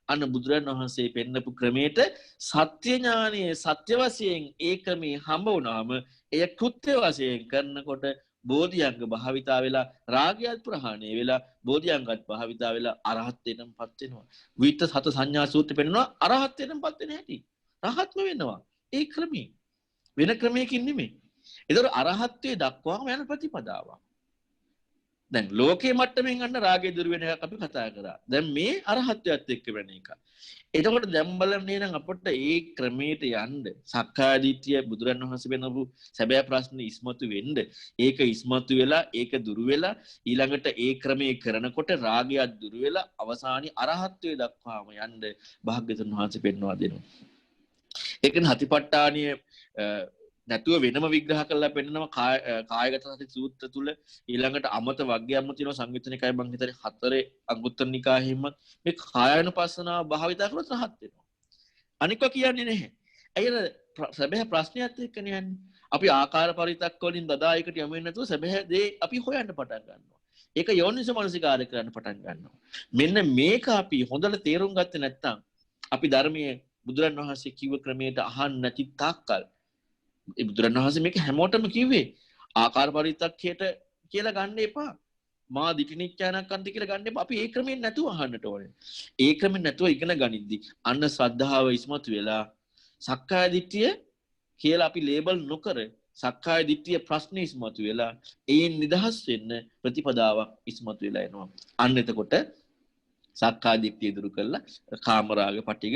අන්න බුදුරජාණන් වහන්සේ පෙන්නපු ක්‍රමයට සත්‍ය ඥානයේ සත්‍ය වශයෙන් ඒක මේ හම්බ වුණාම එය කෘත්‍ය වශයෙන් කරනකොට බෝධියංග භාවිතා වෙලා රාගයත් ප්‍රහාණය වෙලා බෝධියංගත් භාවිතා වෙලා අරහත්ත්වයටමපත් වෙනවා. විත සත සංඥා සූත්‍රය පෙන්නනවා අරහත්ත්වයටමපත් වෙන හැටි. රහත්ම වෙනවා. ඒ ක්‍රමී. වෙන ක්‍රමයකින් නෙමෙයි. ඒතකොට අරහත්ත්වයේ දක්වාම යන ප්‍රතිපදාවක්. දැන් ලෝකේ මට්ටමින් ගන්න රාගය දුරු වෙන එකක් අපි කතා කරා. දැන් මේ අරහත්ත්වයට එක්ක වෙන එක. එතකොට දැන් බලන්නේ නම් අපිට ඒ ක්‍රමයට යන්න සක්කාය දිට්ඨිය බුදුරන් වහන්සේ වෙනපු සැබෑ ප්‍රශ්නේ ඉස්මතු වෙන්න ඒක ඉස්මතු වෙලා ඒක දුරු වෙලා ඊළඟට ඒ ක්‍රමයේ කරනකොට රාගයත් දුරු වෙලා අවසානයේ අරහත්ත්වයට දක්වාම යන්න භාග්‍යතුන් වහන්සේ පෙන්වා දෙනවා. ඒකෙන් හතිපට්ඨානිය නැතුව වෙනම විග්‍රහ කරලා පෙන්නනවා කායගත සති සූත්‍ර තුල ඊළඟට අමත වග්ගයක්ම තියෙනවා සංයුත්තනිකාය මං හිතන්නේ 4 අංගුත්තර නිකායෙම මේ කායानुපස්සනාව භාවිත කරලා රහත් වෙනවා. අනික කියන්නේ නැහැ. අයියර සැබෑ ප්‍රශ්නයත් එක්කනේ යන්නේ. අපි ආකාර පරිතක් වලින් දදායකට යමු වෙන්නේ නැතුව සැබෑ දේ අපි හොයන්න පටන් ගන්නවා. ඒක යෝනිසෝ මනසිකාරය කරන්න පටන් ගන්නවා. මෙන්න මේක අපි හොඳට තේරුම් ගත්තේ නැත්නම් අපි ධර්මයේ බුදුරන් වහන්සේ කිව්ව ක්‍රමයට අහන්න නැති තාක්කල් බුදුරණන් වහන්සේ මේක හැමෝටම කිව්වේ ආකාර පරිත්තක්කයට කියලා ගන්න එපා. මා දිටිනිච්ඡානක්ඛන්ති කියලා ගන්න එපා. අපි ඒ ක්‍රමෙන් නැතුව අහන්නට ඕනේ. ඒ ක්‍රමෙන් නැතුව ඉගෙන ගනිද්දි අන්න ශ්‍රද්ධාව ඉස්මතු වෙලා සක්කාය දිට්ඨිය කියලා අපි ලේබල් නොකර සක්කාය දිට්ඨිය ප්‍රශ්නේ ඉස්මතු වෙලා ඒන් නිදහස් වෙන්න ප්‍රතිපදාවක් ඉස්මතු වෙලා එනවා. අන්න එතකොට සක්කාය දිට්ඨිය දුරු කරලා කාමරාග පටිග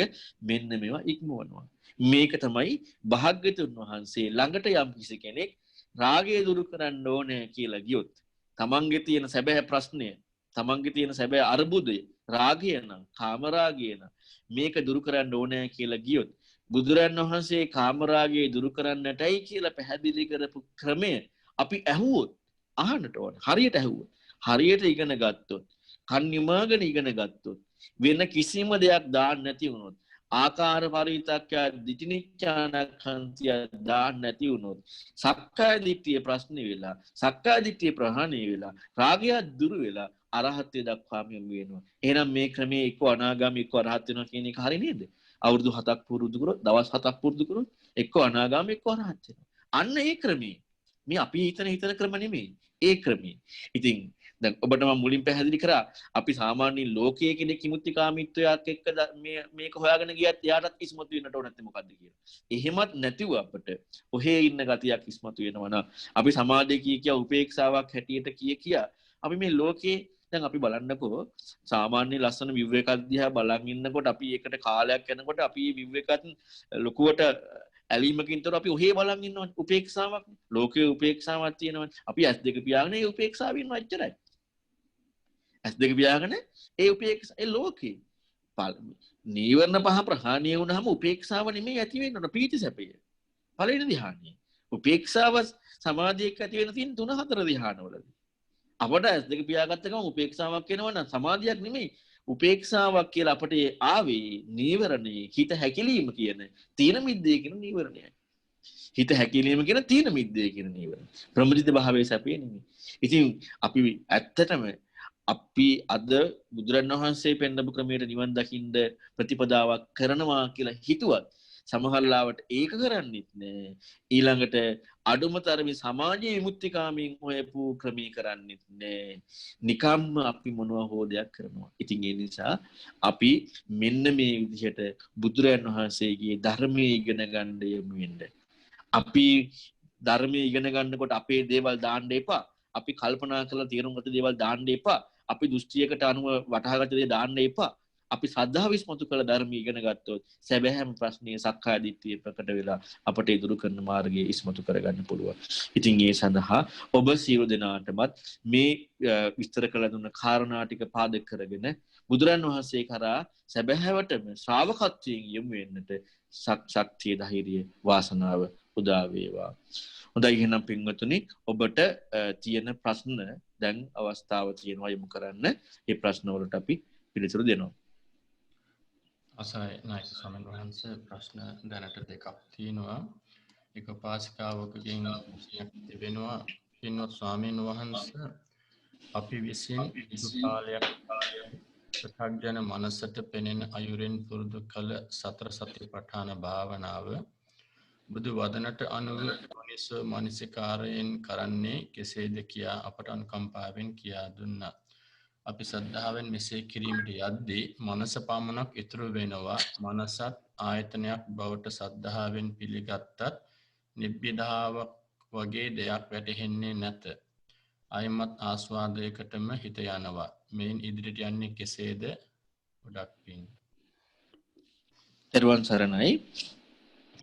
මෙන්න මේවා ඉක්මවනවා. මේක තමයි භාග්‍යතුන් වහන්සේ ළඟට යම් කිසි කෙනෙක් රාගය දුරු කරන්න ඕනේ කියලා ගියොත් තමන්ගේ තියෙන සැබෑ ප්‍රශ්නය තමන්ගේ තියෙන සැබෑ අර්බුදය රාගය නම් කාමරාගය නම් මේක දුරු කරන්න ඕනේ කියලා ගියොත් බුදුරන් වහන්සේ කාමරාගය දුරු කරන්නටයි කියලා පැහැදිලි කරපු ක්‍රමය අපි ඇහුවොත් අහන්නට ඕනේ. හරියට ඇහුවොත් හරියට ඉගෙන ගත්තොත් කන් නිමාගෙන ඉගෙන ගත්තොත් වෙන කිසිම දෙයක් දාන්න නැති වුණොත් ආකාර පරිවිතක්කය දිටිනිච්ඡානක්ඛන්තිය දාන්න නැති වුණොත් සක්කාය දිට්ඨිය ප්‍රශ්නේ වෙලා සක්කාය දිට්ඨිය ප්‍රහාණය වෙලා රාගය දුරු වෙලා අරහත්ත්වයට දක්වාම යමු වෙනවා. එහෙනම් මේ ක්‍රමයේ එක්ක අනාගාමී එක්ක අරහත් වෙනවා කියන එක හරි නේද? අවුරුදු 7ක් පුරුදු කරොත් දවස් 7ක් පුරුදු කරොත් එක්ක අනාගාමී එක්ක අරහත් වෙනවා. අන්න ඒ ක්‍රමයේ මේ අපි හිතන ක්‍රම නෙමෙයි. ඒ ක්‍රමයේ. ඉතින් දැන් ඔබට මම මුලින් පැහැදිලි කරා අපි සාමාන්‍ය ලෝකයේ කෙනෙක් කිමුත්තිකාමීත්වයක් එක්ක මේක හොයාගෙන ගියත් එයාටත් ඉස්මතු වෙන්නට ඕන නැත්නම් මොකද්ද කියලා. එහෙමත් නැතිව අපිට ඔහේ ඉන්න ගතියක් ඉස්මතු වෙනවා නම් අපි සමාජයේ කිය උපේක්ෂාවක් හැටියට කියා අපි මේ ලෝකේ දැන් අපි බලන්නකෝ සාමාන්‍ය ලස්සන විව් එකක් දිහා බලන් ඉන්නකොට අපි ඒකට කාලයක් යනකොට අපි මේ විව් එකත් ලොකුවට ඇලීමකින්තර අපි ඔහේ බලන් ඉන්නවා උපේක්ෂාවක් ලෝකයේ උපේක්ෂාවක් තියෙනවා අපි S2 පියාගෙන ඒ උපේක්ෂාව ඉන්නවා එච්චරයි S2 පියාගෙන ඒ උපේක්ෂා ඒ ලෝකේ නීවරණ පහ ප්‍රහාණය වුණාම උපේක්ෂාව නෙමෙයි ඇති වෙන්නේ පීති සැපය පළවෙනි ධ්‍යානෙ උපේක්ෂාව සමාධියක ඇති වෙන තියෙන 3-4 ධ්‍යානවලදී අපට S2 පියාගත්ත ගමන් උපේක්ෂාවක් එනවා නම් සමාධියක් නෙමෙයි උපේක්ෂාවක් කියලා අපට ආවේ නීවරණේ හිත හැකිලිම කියන තීන මිද්දේ කියන නීවරණයයි. හිත හැකිලීම කියන තීන මිද්දේ කියන නීවරණ. ප්‍රමුදිත භාවයේ සැපේ නෙමෙයි. ඉතින් අපි ඇත්තටම අපි අද බුදුරණන් වහන්සේ පෙන්නපු ක්‍රමයට නිවන් දකින්න ප්‍රතිපදාවක් කරනවා කියලා හිතුවත් සමහරලාවට ඒක කරන්නෙත් නෑ. ඊළඟට අඩුම තරමේ සමාජයේ විමුක්තිකාමීන් හොයපු ක්‍රමී කරන්නෙත් නෑ. නිකම්ම අපි මොනවා හෝ දෙයක් කරනවා. ඉතින් ඒ නිසා අපි මෙන්න මේ විදිහට බුදුරජාණන් වහන්සේගේ ධර්මයේ ඉගෙන ගන්න යමු වෙන්න. අපි ධර්මයේ ඉගෙන ගන්නකොට අපේ දේවල් දාන්න එපා. අපි කල්පනා කරලා තේරුම් ගත්ත දේවල් දාන්න එපා. අපි දෘෂ්ටියකට අනුව වටහාගත්ත දේ දාන්න එපා. අපි ශ්‍රද්ධාව විශ්මතු කළ ධර්මය ඉගෙන ගත්තොත් සැබෑම ප්‍රශ්නයේ සක්කාය දිට්ඨිය ප්‍රකට වෙලා අපට ඉදිරි කරන මාර්ගයේ ඉස්මතු කරගන්න පුළුවන්. ඉතින් ඒ සඳහා ඔබ සියලු දෙනාටමත් මේ විස්තර කළ දුන්න කාරණා ටික පාදක කරගෙන බුදුරන් වහන්සේ කරා සැබෑවටම ශ්‍රාවකත්වයෙන් යොමු වෙන්නට ශක්තිය ධෛර්යය වාසනාව උදා වේවා. හොඳයි එහෙනම් පින්වතුනි ඔබට තියෙන ප්‍රශ්න දැන් අවස්ථාව තියෙනවා යොමු කරන්න. මේ ප්‍රශ්න වලට අපි පිළිතුරු දෙනවා. අසයි නයිස් ස්වාමීන් වහන්සේ ප්‍රශ්න දැනට දෙකක් තියෙනවා. එක පාසිකාවකකින් ප්‍රශ්නයක් තිබෙනවා. පින්වත් ස්වාමීන් වහන්සේ අපි විසින් කිසි කාලයක් ප්‍රඥාන මනසට පෙනෙන අයුරින් පුරුදු කළ සතර සතිපට්ඨාන භාවනාව බුදු වදනට අනුව මනසිකාරයෙන් කරන්නේ කෙසේද කියා අපට අනුකම්පාවෙන් කියා දුන්නා. අපි සද්ධාවෙන් මෙසේ කිරීමට යද්දී මනස පමණක් ඉතුරු වෙනවා. මනසත් ආයතනයක් බවට සද්ධාවෙන් පිළිගත්තත් නිබ්බිදාවක් වගේ දෙයක් වැටහෙන්නේ නැත. අයමත් ආස්වාදයකටම හිත යනවා. මේන් ඉදිරියට යන්නේ කෙසේද? ගොඩක් පිං. ත්වන් සරණයි.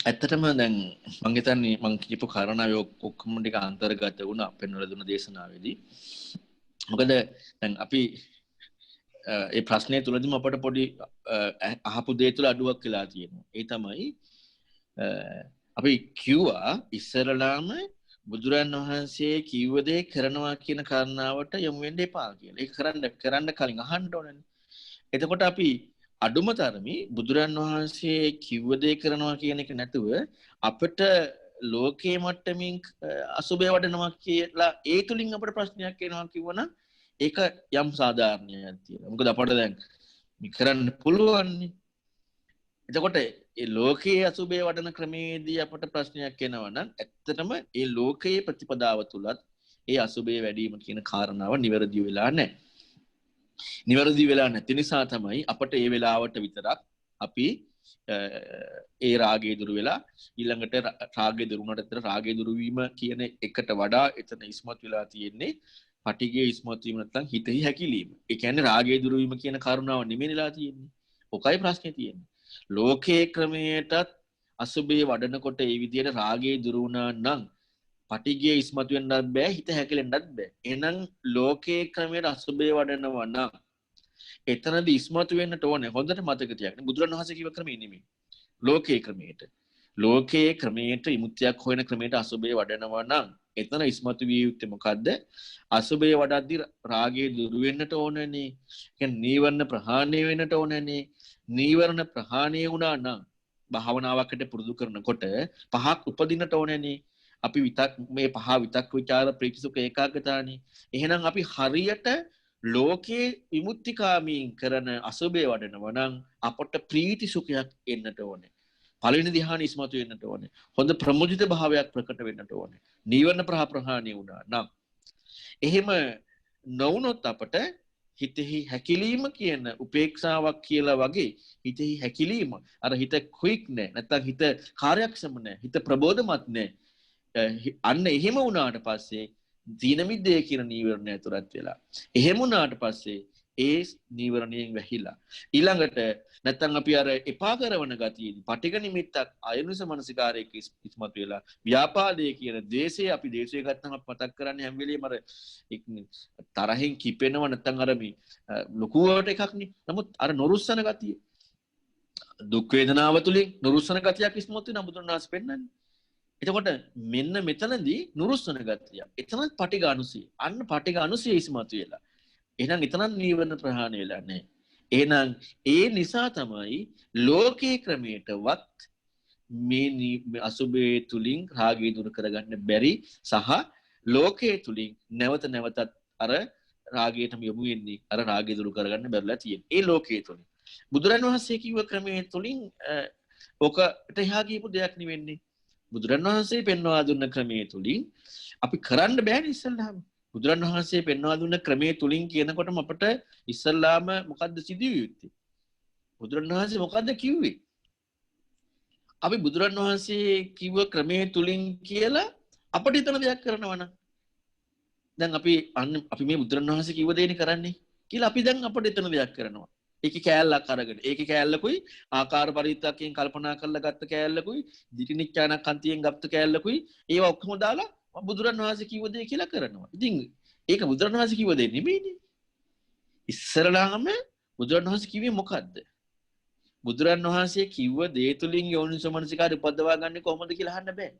ඇත්තටම දැන් මම හිතන්නේ මම කියපු කාරණාව ඔක්කොම ටික අන්තර්ගත වුණා පෙන්වලා දුන්න දේශනාවේදී. මොකද දැන් අපි ඒ ප්‍රශ්නේ තුලදීම අපට පොඩි අහපු දේ තුල අඩුවක් වෙලා තියෙනවා. ඒ තමයි අපි කිව්වා ඉස්සරලාම බුදුරන් වහන්සේ කිව්ව දේ කරනවා කියන කාරණාවට යොමු වෙන්න එපා කියලා. ඒක කරන්න කලින් අහන්න ඕනනේ. එතකොට අපි අඩුම තරමේ බුදුරන් වහන්සේ කිව්ව දේ කරනවා කියන එක නැතුව අපිට ලෝකේ මට්ටමින් අසුබය වඩනවා කියලා ඒ තුලින් අපිට ප්‍රශ්නයක් එනවා කිව්වනම් ඒක යම් සාධාරණයක් තියෙනවා. මොකද අපට දැන් මේ කරන්න පුළුවන්. එතකොට ඒ ලෝකයේ අසුබය වඩන ක්‍රමේදී අපට ප්‍රශ්නයක් එනවා නම් ඇත්තටම ඒ ලෝකයේ ප්‍රතිපදාව තුලත් ඒ අසුබය වැඩිම කියන කාරණාව නිවැරදි වෙලා නැහැ. නිවැරදි වෙලා නැති නිසා තමයි අපට ඒ වෙලාවට විතරක් අපි ඒ රාගය දුරු වෙලා ඊළඟට රාගය දුරුනට අතර රාගය දුරු වීම කියන එකට වඩා එතන ඉස්මතු වෙලා තියෙන්නේ පටිඝය ඉස්මතු වීම නැත්නම් හිතෙහි හැකිලිම. ඒ කියන්නේ රාගය දුරු වීම කියන කරුණාව නෙමෙයිලා තියෙන්නේ. ඔකයි ප්‍රශ්නේ තියෙන්නේ. ලෝකයේ ක්‍රමයටත් අසුබේ වඩනකොට ඒ විදිහට රාගය දුරු වුණා නම් පටිඝය ඉස්මතු වෙන්නත් බෑ, හිත හැකිලෙන්නත් බෑ. එහෙනම් ලෝකයේ ක්‍රමයට අසුබේ වඩනවා නම් එතනදී ඉස්මතු වෙන්නට ඕනේ. හොඳට මතක තියාගන්න. බුදුරණවහන්සේ කිව්ව ක්‍රමෙ නෙමෙයි. ලෝකයේ ක්‍රමයට. ලෝකයේ ක්‍රමයට විමුක්තියක් හොයන ක්‍රමයට අසුබේ වඩනවා නම් එතන ඉස්මතු විය යුත්තේ මොකද්ද? අසුබේ වඩද්දී රාගය දුරු වෙන්නට ඕනනේ. කියන්නේ නීවරණ ප්‍රහාණය වෙන්නට ඕනනේ. නීවරණ ප්‍රහාණය වුණා නම් භාවනාවකට පුරුදු කරනකොට පහක් උපදින්නට ඕනනේ. අපි මේ පහ විතක් විචාර ප්‍රීති සුඛ ඒකාග්‍රතාවනේ. එහෙනම් අපි හරියට ලෝකේ විමුක්තිකාමීන් කරන අසුබේ වඩනවා නම් අපට ප්‍රීති සුඛයක් එන්නට ඕනේ. පළවෙනි ධ්‍යාන ඉස්මතු වෙන්නට ඕනේ. හොඳ ප්‍රමුදිත භාවයක් ප්‍රකට වෙන්නට ඕනේ. නීවරණ ප්‍රහාණය වුණා නම් එහෙම නොවුනොත් අපට හිතෙහි හැකිලීම කියන උපේක්ෂාවක් කියලා වගේ හිතෙහි හැකිලීම අර හිත ක්වික් නෑ නැත්නම් හිත කාර්යක්ෂම නෑ හිත ප්‍රබෝධමත් නෑ. අන්න එහෙම වුණාට පස්සේ දීන මිද්දේ කියන නීවරණය ඇතුළත් වෙලා එහෙම වුණාට පස්සේ ඒ නීවරණයෙන් වැහිලා ඊළඟට නැත්නම් අපි අර එපා කරන ගතියේදී පටිඝ නිමිත්තක් අයනුස මනසිකාරයක ඉස්මතු වෙලා ව්‍යාපාදයේ කියන ද්වේෂය අපි ද්වේෂය ගත්තම මතක් කරන්නේ හැම වෙලේම අර තරහෙන් කිපෙනව නැත්නම් අර මේ ලකුවට එකක් නේ. නමුත් අර නොරුස්සන ගතිය දුක් වේදනාව තුලින් නොරුස්සන ගතියක් ඉස්මතු වෙන බුදුරණාහි පෙන්නන්නේ. එතකොට මෙන්න මෙතනදී නුරුස්සන ගතිය. එතනත් පටිඝ අනුසය. අන්න පටිඝ අනුසය ඉස්මතු වෙලා. එහෙනම් එතනත් නීවරණ ප්‍රහාණය වෙලා නැහැ. එහෙනම් ඒ නිසා තමයි ලෝකේ ක්‍රමයටවත් මේ අසුභයේ තුලින් රාගය දුරු කරගන්න බැරි සහ ලෝකයේ තුලින් නැවත නැවතත් අර රාගයටම යොමු වෙන්නේ අර රාගය දුරු කරගන්න බැරිලා තියෙන. ඒ ලෝකයේ තුලින් බුදුරන් වහන්සේ කිව්ව ක්‍රමයේ තුලින් ඔකට එහා ගියපු දෙයක් නෙවෙන්නේ. බුදුරන් වහන්සේ පෙන්වා දුන්න ක්‍රමයේ තුලින් අපි කරන්න බෑනේ ඉස්සල්ලාම. බුදුරන් වහන්සේ පෙන්වා දුන්න ක්‍රමයේ තුලින් කියනකොටම අපට ඉස්සල්ලාම මොකද්ද සිදුවිය යුත්තේ? බුදුරන් වහන්සේ මොකද්ද කිව්වේ? අපි බුදුරන් වහන්සේ කිව්ව ක්‍රමයේ තුලින් කියලා අපිට හිතන දෙයක් කරනවා නම් දැන් අපි මේ බුදුරන් වහන්සේ කිව්ව දේනේ කරන්නේ කියලා අපි දැන් අපිට හිතන දෙයක් කරනවා. ඒකේ කෑල්ලක් අරගෙන ඒකේ කෑල්ලකුයි ආකාර පරිත්‍යාගයෙන් කල්පනා කරලා ගත්ත කෑල්ලකුයි දිටිනිච්ඡානක් අන්තියෙන් ගත්ත කෑල්ලකුයි ඒවා ඔක්කොම දාලා බුදුරන් වහන්සේ කිව්ව දේ කියලා කරනවා. ඉතින් ඒක බුදුරන් වහන්සේ කිව්ව දේ නෙමෙයිනේ. ඉස්සරලාම බුදුරන් වහන්සේ කිව්වේ මොකද්ද? බුදුරන් වහන්සේ කිව්ව දේ තුලින් යෝනිසෝමනසිකාර උපදවා ගන්න කොහොමද කියලා අහන්න බෑ.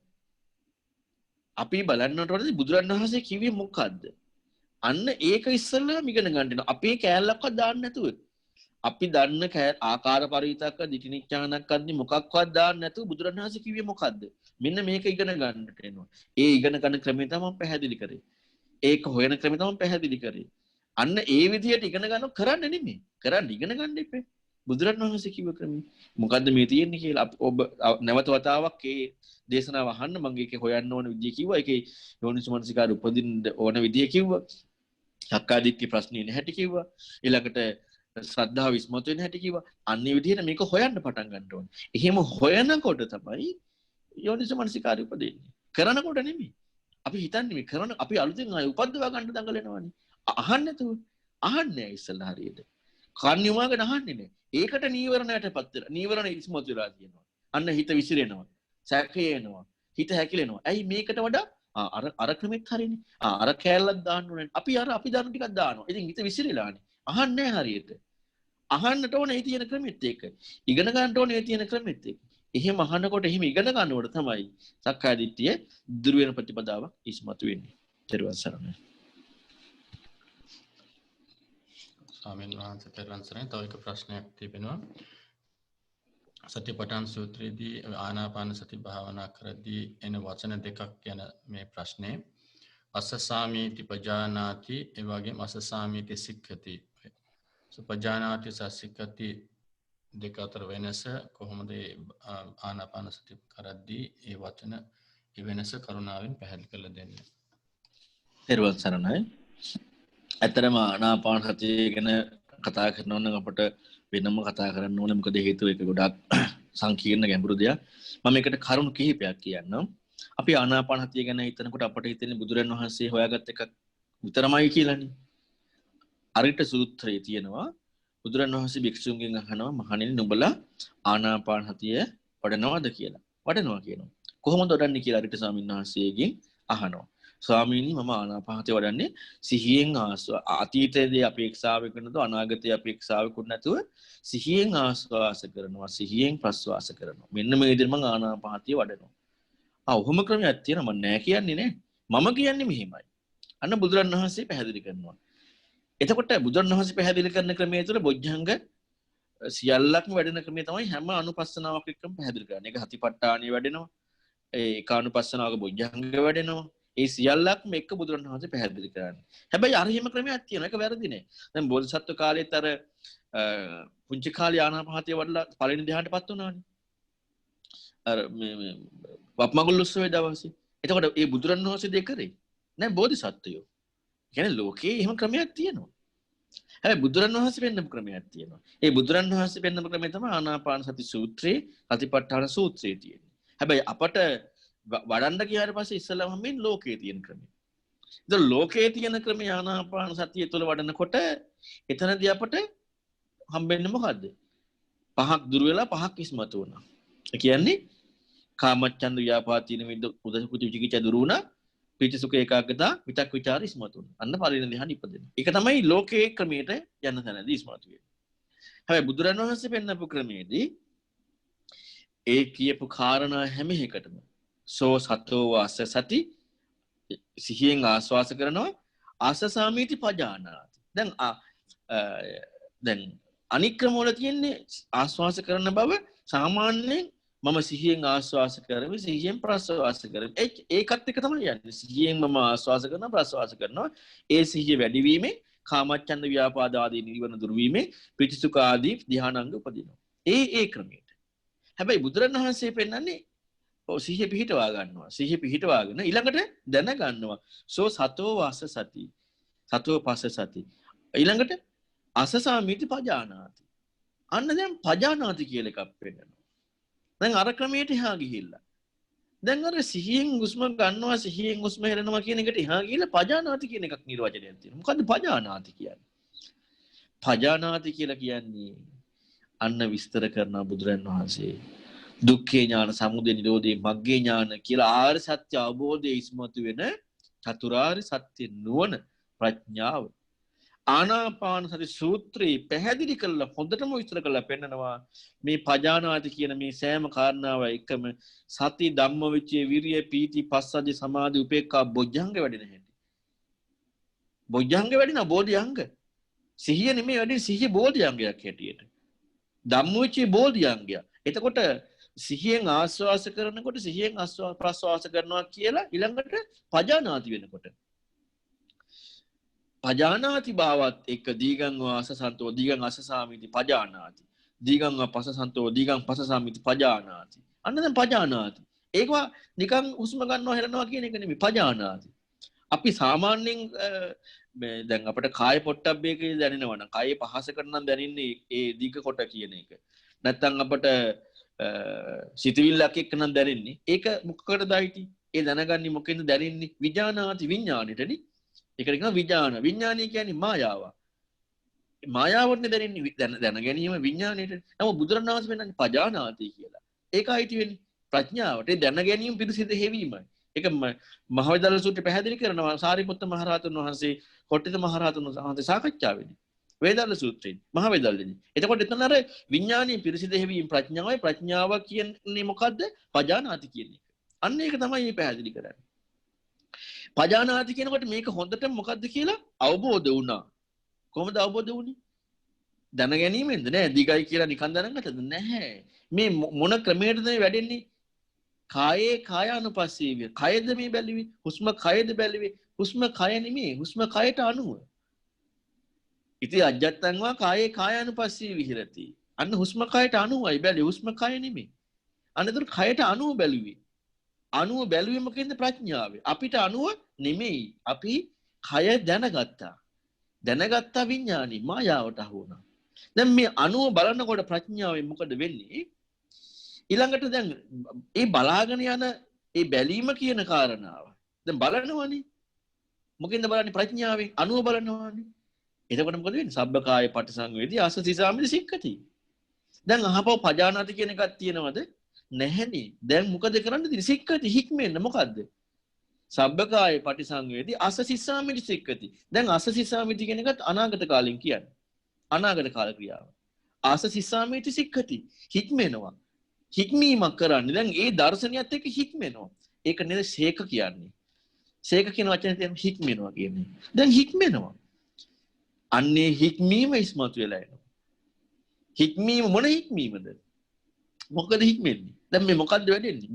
අපි බලන්නට ඕනේ බුදුරන් වහන්සේ කිව්වේ මොකද්ද? අන්න ඒක ඉස්සෙල්ලාම ඉගෙන ගන්න වෙනවා. අපේ කෑල්ලක්වත් දාන්න නැතුව. අපි දන්න ආකාර පරිවිතක්ක දිටිනිච්ඡානක් අද්දි මොකක්වත් දාන්න නැතුව බුදුරන් වහන්සේ කිව්වේ මොකද්ද? මෙන්න මේක ඉගෙන ගන්නට වෙනවා. ඒ ඉගෙන ගන්න ක්‍රමය තමයි පැහැදිලි කරේ. ඒක හොයන ක්‍රමය තමයි පැහැදිලි කරේ. අන්න ඒ විදිහට ඉගෙන ගන්නව කරන්න නෙමෙයි. කරන්න ඉගෙන ගන්න එපේ. බුදුරන් වහන්සේ කිව්ව ක්‍රමය මොකද්ද මේ තියෙන්නේ කියලා ඔබ නැවත වතාවක් ඒ දේශනාව අහන්න මම ඒක හොයන්න ඕන විදිය කිව්වා. ඒකේ යෝනිසමනසිකාර උපදින්න ඕන විදිය කිව්වා. සක්කාදිට්ඨි ප්‍රශ්නේ නැහැටි කිව්වා. ඊළඟට ශ්‍රද්ධාව විස්මතු වෙන හැටි කිව්වා. අන්නේ විදිහට මේක හොයන්න පටන් ගන්න ඕනේ. එහෙම හොයනකොට තමයි යෝනිසමනසිකාරය උපදින්නේ. කරනකොට නෙමෙයි. අපි හිතන්නේ මේ කරන අපි අලුතෙන් ආය උපද්දවා ගන්න දඟලනවානේ. අහන්න නැතුව. අහන්නේ ඉස්සෙල්ලා හරියට. කන් යොමාගෙන අහන්නේ නැහැ. ඒකට නීවරණයටපත් වෙලා නීවරණ ඉස්මතු වෙලා තියෙනවා. අන්න හිත විසිරෙනවා. සැකේනවා. හිත හැකිලෙනවා. ඇයි මේකට වඩා අර ක්‍රමෙත් හරිනේ. අර කෑල්ලක් දාන්න ඕනේ. අපි දන්න ටිකක් දානවා. ඉතින් හිත විසිරෙලානේ. අහන්නේ හරියට. අහන්නට ඕනේ ඒ තියෙන ක්‍රමෙත් එක. ඉගෙන ගන්නට ඕනේ ඒ තියෙන ක්‍රමෙත් එක. එහෙම අහනකොට එහෙම ඉගෙන ගන්නකොට තමයි සක්කාය දිට්ඨිය දුර වෙන ප්‍රතිපදාවක් ඉස්මතු වෙන්නේ. ත්‍රිවන් සරණයි. ස්වාමීන් වහන්සේ ත්‍රිවන් සරණයි. තව එක ප්‍රශ්නයක් තිබෙනවා. සතිපට්ඨාන සූත්‍රයේදී ආනාපාන සති භාවනා කරද්දී එන වචන දෙකක් ගැන මේ ප්‍රශ්නේ. අසසාමීති පජානාති ඒ වගේම අසසාමීති සික්ඛති. සුපජානාති සසික්ඛති දෙක අතර වෙනස කොහොමද ආනාපාන සති කරද්දී ඒ වචන ඒ වෙනස කරුණාවෙන් පැහැදිලි කරලා දෙන්න. ත්‍රිවන් සරණයි. ඇත්තටම ආනාපාන සතිය ගැන කතා කරනවා නම් අපට වෙනම කතා කරන්න ඕනේ. මොකද හේතුව ඒක ගොඩාක් සංකීර්ණ ගැඹුරු දෙයක්. මම ඒකට කරුණු කිහිපයක් කියන්නම්. අපි ආනාපාන සතිය ගැන හිතනකොට අපට හිතෙන්නේ බුදුරන් වහන්සේ හොයාගත් එකක් විතරමයි කියලානේ. අරිට සූත්‍රයේ තියෙනවා බුදුරන් වහන්සේ භික්ෂුන්ගෙන් අහනවා මහණෙනි නුඹලා ආනාපාන සතිය වඩනවද කියලා. වඩනවා කියනවා. කොහොමද වඩන්නේ කියලා අරිට ස්වාමීන් වහන්සේගෙන් අහනවා. ස්වාමීනි මම ආනාපාන සතිය වඩන්නේ සිහියෙන් අතීතයේදී අපේක්ෂාවක නැතුව අනාගතයේ අපේක්ෂාවක නැතුව සිහියෙන් ආස්වාස කරනවා සිහියෙන් ප්‍රස්වාස කරනවා. මෙන්න මේ විදිහට මම ආනාපාන සතිය වඩනවා. ඔහොම ක්‍රමයක් තියෙනවා මම නෑ කියන්නේ නේ. මම කියන්නේ මෙහෙමයි. අන්න බුදුරන් වහන්සේ පැහැදිලි කරනවා. එතකොට බුදුරන් වහන්සේ පැහැදිලි කරන ක්‍රමයේ තුල බොජ්ජංග සියල්ලක්ම වැඩෙන ක්‍රමය තමයි හැම අනුපස්සනාවක් එක්කම පැහැදිලි කරන්නේ. ඒක හතිපට්ඨානිය වැඩෙනවා. ඒක අනුපස්සනාවක බොජ්ජංග වැඩෙනවා. ඒ සියල්ලක්ම එක්ක බුදුරන් වහන්සේ පැහැදිලි කරන්නේ. හැබැයි අර හිම ක්‍රමයක් තියෙනවා. ඒක වැරදි නෑ. දැන් බෝධිසත්ව කාලේත් අර පුංචි කාලේ ආනාපානසතිය වඩලා පළවෙනි ධ්‍යානටපත් වුණානේ. අර මේ වප්මගුල් උත්සවයේ දවසේ. එතකොට ඒ බුදුරන් වහන්සේ දෙක කරේ නෑ බෝධිසත්වයෝ. කියන්නේ ලෝකේ එහෙම ක්‍රමයක් තියෙනවා. හැබැයි බුදුරන් වහන්සේ පෙන්නපු ක්‍රමයක් තියෙනවා. ඒ බුදුරන් වහන්සේ පෙන්නපු ක්‍රමය තමයි ආනාපාන සති සූත්‍රයේ සතිපට්ඨාන සූත්‍රයේ තියෙන්නේ. හැබැයි අපට වඩන්න ගියාට පස්සේ ඉස්සෙල්ලාම හම්බෙන්නේ ලෝකයේ තියෙන ක්‍රමය. ඉතින් ලෝකයේ තියෙන ක්‍රමය ආනාපාන සතිය තුළ වඩනකොට එතනදී අපට හම්බෙන්නේ මොකද්ද? පහක් දුර වෙලා පහක් ඉස්මතු වුණා. ඒ කියන්නේ කාමච්ඡන්ද ව්‍යාපාදීන විද උදසුකුති විචිකිච්ඡා දුරු වුණා. පිටිසුඛ ඒකාග්‍රතා විතක් විචාර ඉස්මතු වුණා. අන්න පරිණ ධ්‍යාන ඉපදෙනවා. ඒක තමයි ලෝකයේ ක්‍රමයට යන තැනදී ඉස්මතු වෙන්නේ. හැබැයි බුදුරන් වහන්සේ පෙන්නපු ක්‍රමයේදී ඒ කියපු කාරණා හැම එකටම සෝ සතෝ වාස සති සිහියෙන් ආස්වාස කරනවා ආසසාමීති පජානාති. දැන් අනික් ක්‍රම වල තියෙන්නේ ආස්වාස කරන බව සාමාන්‍යයෙන් මම සිහියෙන් ආස්වාස කරමි සිහියෙන් ප්‍රස්වාස කරමි. ඒකත් එක තමයි යන්නේ. සිහියෙන් මම ආස්වාස කරනවා ප්‍රස්වාස කරනවා. ඒ සිහිය වැඩි වීමෙන් කාමච්ඡන්ද ව්‍යාපාද ආදී නිවන දුරු වීමෙන් පිටිසුඛ ආදී ධානාංග උපදිනවා. ඒ ක්‍රමයට. හැබැයි බුදුරණවහන්සේ පෙන්නන්නේ සිහිය පිහිටවා ගන්නවා. සිහිය පිහිටවාගෙන ඊළඟට දැන ගන්නවා. සෝ සතෝ වාස සති. සතෝ පස්ස සති. ඊළඟට අසසාමිති පජානාති. අන්න දැන් පජානාති කියලා එකක් පෙන්නනවා. දැන් අර ක්‍රමයට එහා ගිහිල්ලා. දැන් අර සිහියෙන් හුස්ම ගන්නවා සිහියෙන් හුස්ම හෙලනවා කියන එකට එහා ගිහිල්ලා පජානාති කියන එකක් නිර්වචනයක් තියෙනවා. මොකද්ද පජානාති කියන්නේ? පජානාති කියලා කියන්නේ අන්න විස්තර කරන බුදුරන් වහන්සේ දුක්ඛේ ඥාන සමුදය නිරෝධේ මග්ගේ ඥාන කියලා ආර්ය සත්‍ය අවබෝධයේ ඉස්මතු වෙන චතුරාර්ය සත්‍ය නුවණ ප්‍රඥාව ආනාපාන සති සූත්‍රයේ පැහැදිලි කරලා හොඳටම විස්තර කරලා පෙන්නනවා මේ පජානාති කියන මේ සෑම කාරණාව එකම සති ධම්මවිචේ විරිය පීති පස්සද්ධි සමාධි උපේක්ඛා බොජ්ජංග වැඩෙන හැටි. බොජ්ජංග වැඩිනා බෝධිඅංග. සිහිය නෙමෙයි වැඩි සිහිය බෝධිඅංගයක් හැටියට. ධම්මවිචේ බෝධිඅංගය. එතකොට සිහියෙන් ආස්වාස කරනකොට සිහියෙන් ප්‍රස්වාස කරනවා කියලා ඊළඟට පජානාති වෙනකොට පජානාති භාවත් එක්ක දීගං වාස සන්තෝ දීගං අසසාමිති පජානාති දීගං පස සන්තෝ දීගං පසසාමිති පජානාති අන්න දැන් පජානාති ඒකවා නිකන් හුස්ම ගන්නවා හෙලනවා කියන එක නෙමෙයි පජානාති අපි සාමාන්‍යයෙන් දැන් අපිට කාය පොට්ටබ්බේකේ දැනෙනවා නම් කායේ පහස කරනම් දැනෙන්නේ ඒ දීග කොට කියන එක නැත්නම් අපිට සිතවිල්ලක් එක්ක නම් දැනෙන්නේ ඒක මොකකටද අයිති ඒ දැනගන්නේ මොකෙන්ද දැනෙන්නේ විඥානාති විඥානෙටනේ ඒකට කියනවා විඥාන විඥානය කියන්නේ මායාව මායාවන්නේ දැනෙන්නේ දැන ගැනීම විඥානෙට නම බුදුරණවහන්සේ වෙනන්නේ පජානාති කියලා ඒක අයිති වෙන්නේ ප්‍රඥාවට ඒ දැන ගැනීම පිරිසිදු හේවීමයි ඒක මහවැදල්ල සූත්‍රය පැහැදිලි කරනවා සාරිපුත්ත මහරහතන් වහන්සේ කොට්ටිත මහරහතන් වහන්සේ සාකච්ඡාවේදී වේදාල සූත්‍රයෙන් මහවැදල්ලදී එතකොට එතන අර විඥානීය පිරිසිදු හේවීම ප්‍රඥාවයි ප්‍රඥාව කියන්නේ මොකද්ද පජානාති කියන්නේ අන්න ඒක තමයි මේ පැහැදිලි කරන්නේ පජානාති කියනකොට මේක හොඳට මොකද්ද කියලා අවබෝධ වුණා. කොහොමද අවබෝධ වුනේ? දැන ගැනීමෙන්ද නෑ දිගයි කියලා නිකන් දැනගත්තද නැහැ. මේ මොන ක්‍රමයකටද මේ වැඩෙන්නේ? කායේ කායානුපස්සීවිය. කයද මේ බැලුවේ? හුස්ම කයද බැලුවේ? හුස්ම කය නෙමෙයි. හුස්ම කයට අනුව. ඉතින් අජත්තංවා කායේ කායානුපස්සී විහෙරති. අන්න හුස්ම කයට අනුවයි බැලුවේ. හුස්ම කය නෙමෙයි. අන්නතර කයට අනුව බැලුවේ. අනුව බැලුවේ මොකෙන්ද ප්‍රඥාවේ අපිට අනුව නෙමෙයි අපි කය දැනගත්තා දැනගත්තා විඥානි මායාවට අහු වුණා දැන් මේ අනුව බලනකොට ප්‍රඥාවෙන් මොකද වෙන්නේ ඊළඟට දැන් ඒ බලාගෙන යන ඒ බැලීම කියන කාරණාව දැන් බලනවනේ මොකෙන්ද බලන්නේ ප්‍රඥාවෙන් අනුව බලනවනේ එතකොට මොකද වෙන්නේ සබ්බකාය පටිසංවේදී අසසිසාමිති සික්ඛති දැන් අහපව පජානාති කියන එකක් තියෙනවද නැහැනේ දැන් මොකද කරන්නේ සික්ඛති හික්මෙන්න මොකද්ද සබ්බකාය පටිසංවේදී අසසිසාමිති සික්ඛති දැන් අසසිසාමිති කියන එකත් අනාගත කාලෙන් කියන්නේ අනාගත කාල ක්‍රියාව අසසිසාමිති සික්ඛති හික්මෙනවා හික්මීමක් කරන්නේ දැන් ඒ දර්ශනියත් එක්ක හික්මෙනවා ඒක නේද සේක කියන්නේ සේක කියන වචනේ තියෙන හික්මෙනවා කියන්නේ දැන් හික්මෙනවා අන්නේ හික්මීම ඉස්මතු වෙලා එනවා හික්මීම මොන හික්මීමද මොකද හික්මෙන්නේ දැන් මේ මොකද්ද වෙන්නේ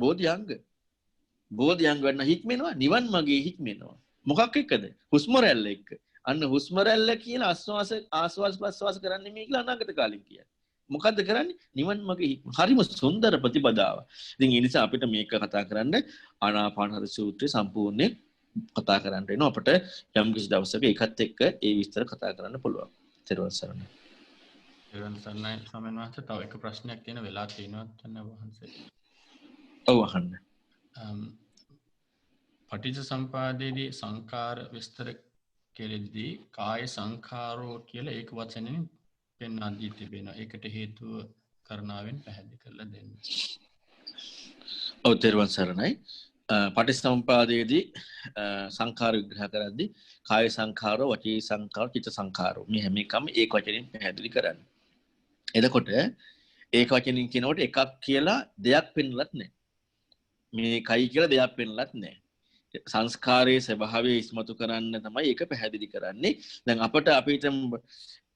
බෝධිඅංග වෙන්න හික්මෙනවා නිවන් මාගේ හික්මෙනවා මොකක් එක්කද හුස්ම රැල්ල එක්ක අන්න හුස්ම රැල්ල කියලා ආස්වාස් ප්‍රස්වාස කරන්නේ මේ කියලා අනාගත කාලෙන් කියන්නේ මොකද්ද කරන්නේ නිවන් මාගේ හික්ම හරිම සුන්දර ප්‍රතිපදාව ඉතින් ඒ නිසා අපිට මේක කතා කරන්න ආනාපානසති සූත්‍රය සම්පූර්ණයෙන් කතා කරන්න වෙනවා අපිට යම් කිසි දවසක ඒකත් එක්ක ඒ විස්තර කතා කරන්න පුළුවන් ඊට පස්සේ ඊළඟ සර්ණයි ස්වාමීන් වහන්සේ තව එක ප්‍රශ්නයක් තියෙන වෙලා තියෙනවා තන වහන්සේ. ඔව් අහන්න. පටිච්ච සම්පදායේදී සංඛාර විස්තර කෙරෙද්දී කාය සංඛාරෝ කියලා ඒක වචනෙන් පෙන්වා දී තිබෙනවා. ඒකට හේතුව කරුණාවෙන් පැහැදිලි කරලා දෙන්න. ඔව් තෙරුවන් සරණයි. පටිච්ච සම්පදායේදී සංඛාර විග්‍රහ කරද්දී කාය සංඛාරෝ වචී සංඛාරෝ චිත්ත සංඛාරෝ මේ හැම එකම ඒක වචනෙන් පැහැදිලි කරන්නේ. එතකොට ඒක වචනින් කියනකොට එකක් කියලා දෙයක් පෙන්වලත් නැහැ. මේ කයි කියලා දෙයක් පෙන්වලත් නැහැ. සංස්කාරයේ ස්වභාවය ඉස්මතු කරන්න තමයි ඒක පැහැදිලි කරන්නේ. දැන් අපිට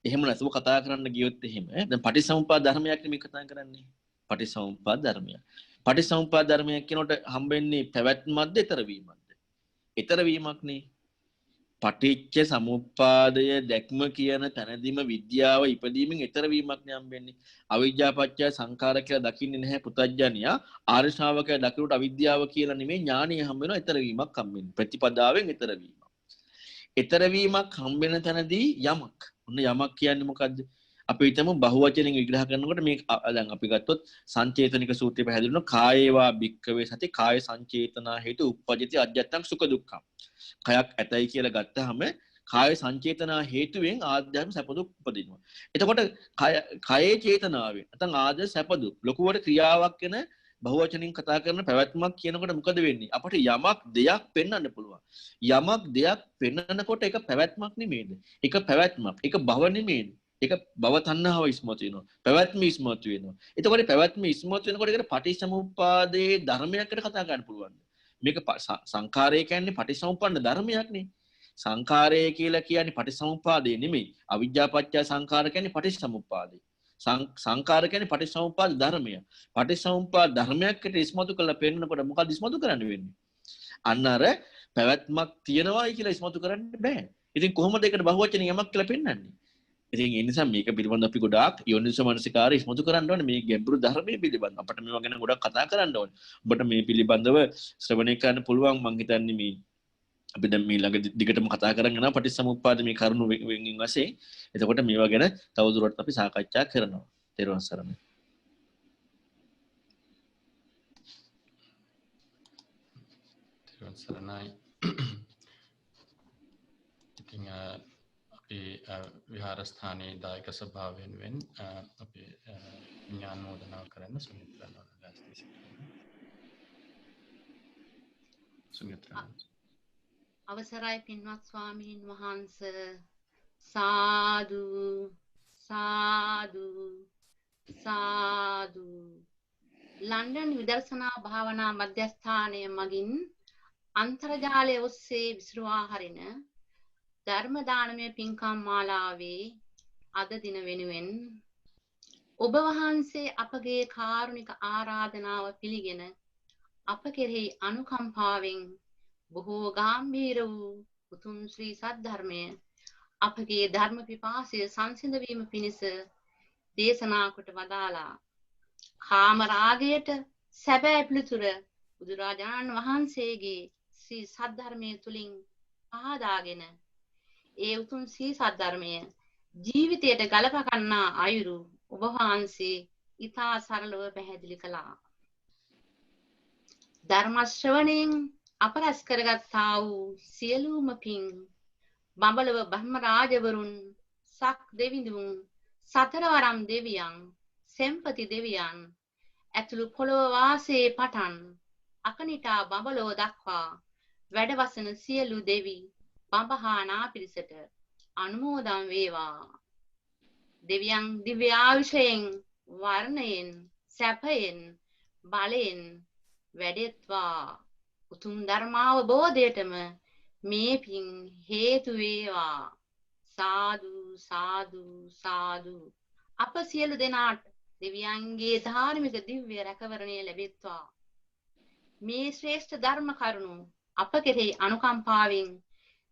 එහෙම නැතුව කතා කරන්න ගියොත් එහෙම දැන් පටිච්චසමුප්පාද ධර්මයක් නෙමෙයි කතා කරන්නේ. පටිසමුප්පාද ධර්මය. පටිසමුප්පාද ධර්මය කියනකොට හම්බෙන්නේ පැවැත්මක්ද ඊතර වීමක්ද? ඊතර වීමක්නේ. පටිච්ච සමුප්පාදය දැක්ම කියන තැනදීම විද්‍යාව ඉපදීමෙන් ඊතර වීමක් නේ හම්බෙන්නේ. අවිජ්ජා පත්‍ය සංඛාර කියලා දකින්නේ නැහැ පුතඥයා. ආර්ය ශ්‍රාවකයා දකිනුට අවිද්‍යාව කියලා නෙමෙයි ඥානිය හම්බ වෙනවා ඊතර වීමක් හම්බෙන්නේ. ප්‍රතිපදාවෙන් ඊතර වීමක්. ඊතර වීමක් හම්බෙන තැනදී යමක්. ඔන්න යමක් කියන්නේ මොකද්ද? අපි හිතමු බහුවචනෙන් විග්‍රහ කරනකොට මේ දැන් අපි ගත්තොත් සංචේතනික සූත්‍රය පැහැදිලි වෙනවා කායේවා භික්කවේ සති කාය සංචේතනා හේතු උප්පජ්ජති අජ්ජත්තං සුඛ දුක්ඛං. කයක් ඇතයි කියලා ගත්තාම කාය සංචේතනා හේතුවෙන් ආධ්‍යාත්මික සැප දුක් උපදිනවා. එතකොට කයේ චේතනාවෙන් නැත්නම් ආද සැප දුක් ලොකුවට ක්‍රියාවක් වෙන බහුවචනින් කතා කරන පැවැත්මක් කියනකොට මොකද වෙන්නේ? අපිට යමක් දෙයක් පෙන්වන්න පුළුවන්. යමක් දෙයක් පෙන්වනකොට ඒක පැවැත්මක් නෙමෙයිද? ඒක පැවැත්මක්. ඒක භව නෙමෙයිද? ඒක භව තණ්හාව ඉස්මතු වෙනවා. පැවැත්ම ඉස්මතු වෙනවා. එතකොට පැවැත්ම ඉස්මතු වෙනකොට ඒකට පටිච්චසමුප්පාදයේ ධර්මයකට කතා කරන්න පුළුවන්. මේක සංඛාරය කියන්නේ පටිච්චසමුප්පන්න ධර්මයක් නේ. සංඛාරය කියලා කියන්නේ පටිච්චසමුප්පාදේ නෙමෙයි. අවිජ්ජා පත්‍ය සංඛාර කියන්නේ පටිච්චසමුප්පාදේ. සංඛාර කියන්නේ පටිච්චසමුප්පාද ධර්මය. පටිච්චසමුප්පාද ධර්මයකට ඉස්මතු කරලා පෙන්නකොට මොකද ඉස්මතු කරන්න වෙන්නේ? අන්න අර පැවැත්මක් තියනවායි කියලා ඉස්මතු කරන්න බෑ. ඉතින් කොහොමද ඒකට බහුවචන යමක් කියලා පෙන්වන්නේ? ඉතින් ඒ නිසා මේක පිළිබඳව අපි ගොඩාක් යෝනිසෝ මනසිකාරය ඉස්මතු කරන්න ඕනේ මේ ගැඹුරු ධර්මයේ පිළිබඳව. අපිට මේවා ගැන ගොඩක් කතා කරන්න ඕනේ. ඔබට මේ පිළිබඳව ශ්‍රවණය කරන්න පුළුවන් මං හිතන්නේ මේ අපි දැන් මේ ළඟ දිගටම කතා කරගෙන යනවා පටිච්චසමුප්පාද මේ කරුණු වෙනින් වශයෙන්. එතකොට මේවා ගැන තවදුරටත් අපි සාකච්ඡා කරනවා. ත්වන් සරණයි. ත්වන් සරණයි. ඉතින් අපේ විහාරස්ථානයේ දායක සභාව වෙනුවෙන් අපි ඥානෝදනා කරන්න සුමිත්‍රාව ලෑස්ති සිටිනවා. සුමිත්‍රා අවසරයි පින්වත් ස්වාමීන් වහන්ස සාදු සාදු සාදු. ලන්ඩන් විදර්ශනා භාවනා මධ්‍යස්ථානය මගින් අන්තර්ජාලය ඔස්සේ විසිරුවා හරින ධර්ම දානමය පින්කම් මාලාවේ අද දින වෙනුවෙන් ඔබ වහන්සේ අපගේ කාරුණික ආරාධනාව පිළිගෙන අප කෙරෙහි අනුකම්පාවෙන් බොහෝ ගාම්භීර වූ උතුම් ශ්‍රී සද්ධර්මය අපගේ ධර්ම පිපාසය සංසිඳවීම පිණිස දේශනා කොට වදාලා කාම රාගයට සැබෑ පිළිතුර බුදුරජාණන් වහන්සේගේ ශ්‍රී සද්ධර්මයේ තුලින් පහදාගෙන ඒ උතුම් ශ්‍රී සද්ධර්මය ජීවිතයට ගලප ගන්නා අයුරු ඔබ වහන්සේ ඊතා සරලව පැහැදිලි කළා. ධර්ම ශ්‍රවණයෙන් අප රැස් කරගත්තා වූ සියලුම පින් බඹලව බ්‍රහ්ම රාජවරුන් සක් දෙවිඳුන් සතරවරම් දෙවියන් සෙම්පති දෙවියන් ඇතුළු පොළොව වාසයේ පටන් අකනිටා බඹලව දක්වා වැඩවසන සියලු දෙවි බඹහා නාපිරිසට අනුමෝදන් වේවා. දෙවියන් දිව්‍ය ආයුෂයෙන් වර්ණයෙන් සැපයෙන් බලයෙන් වැඩෙත්වා. උතුම් ධර්මාවබෝධයටම මේ පින් හේතු වේවා. සාදු සාදු සාදු. අප සියලු දෙනාට දෙවියන්ගේ ධාර්මික දිව්‍ය රැකවරණය ලැබෙත්වා. මේ ශ්‍රේෂ්ඨ ධර්ම කරුණු අප කෙරෙහි අනුකම්පාවෙන්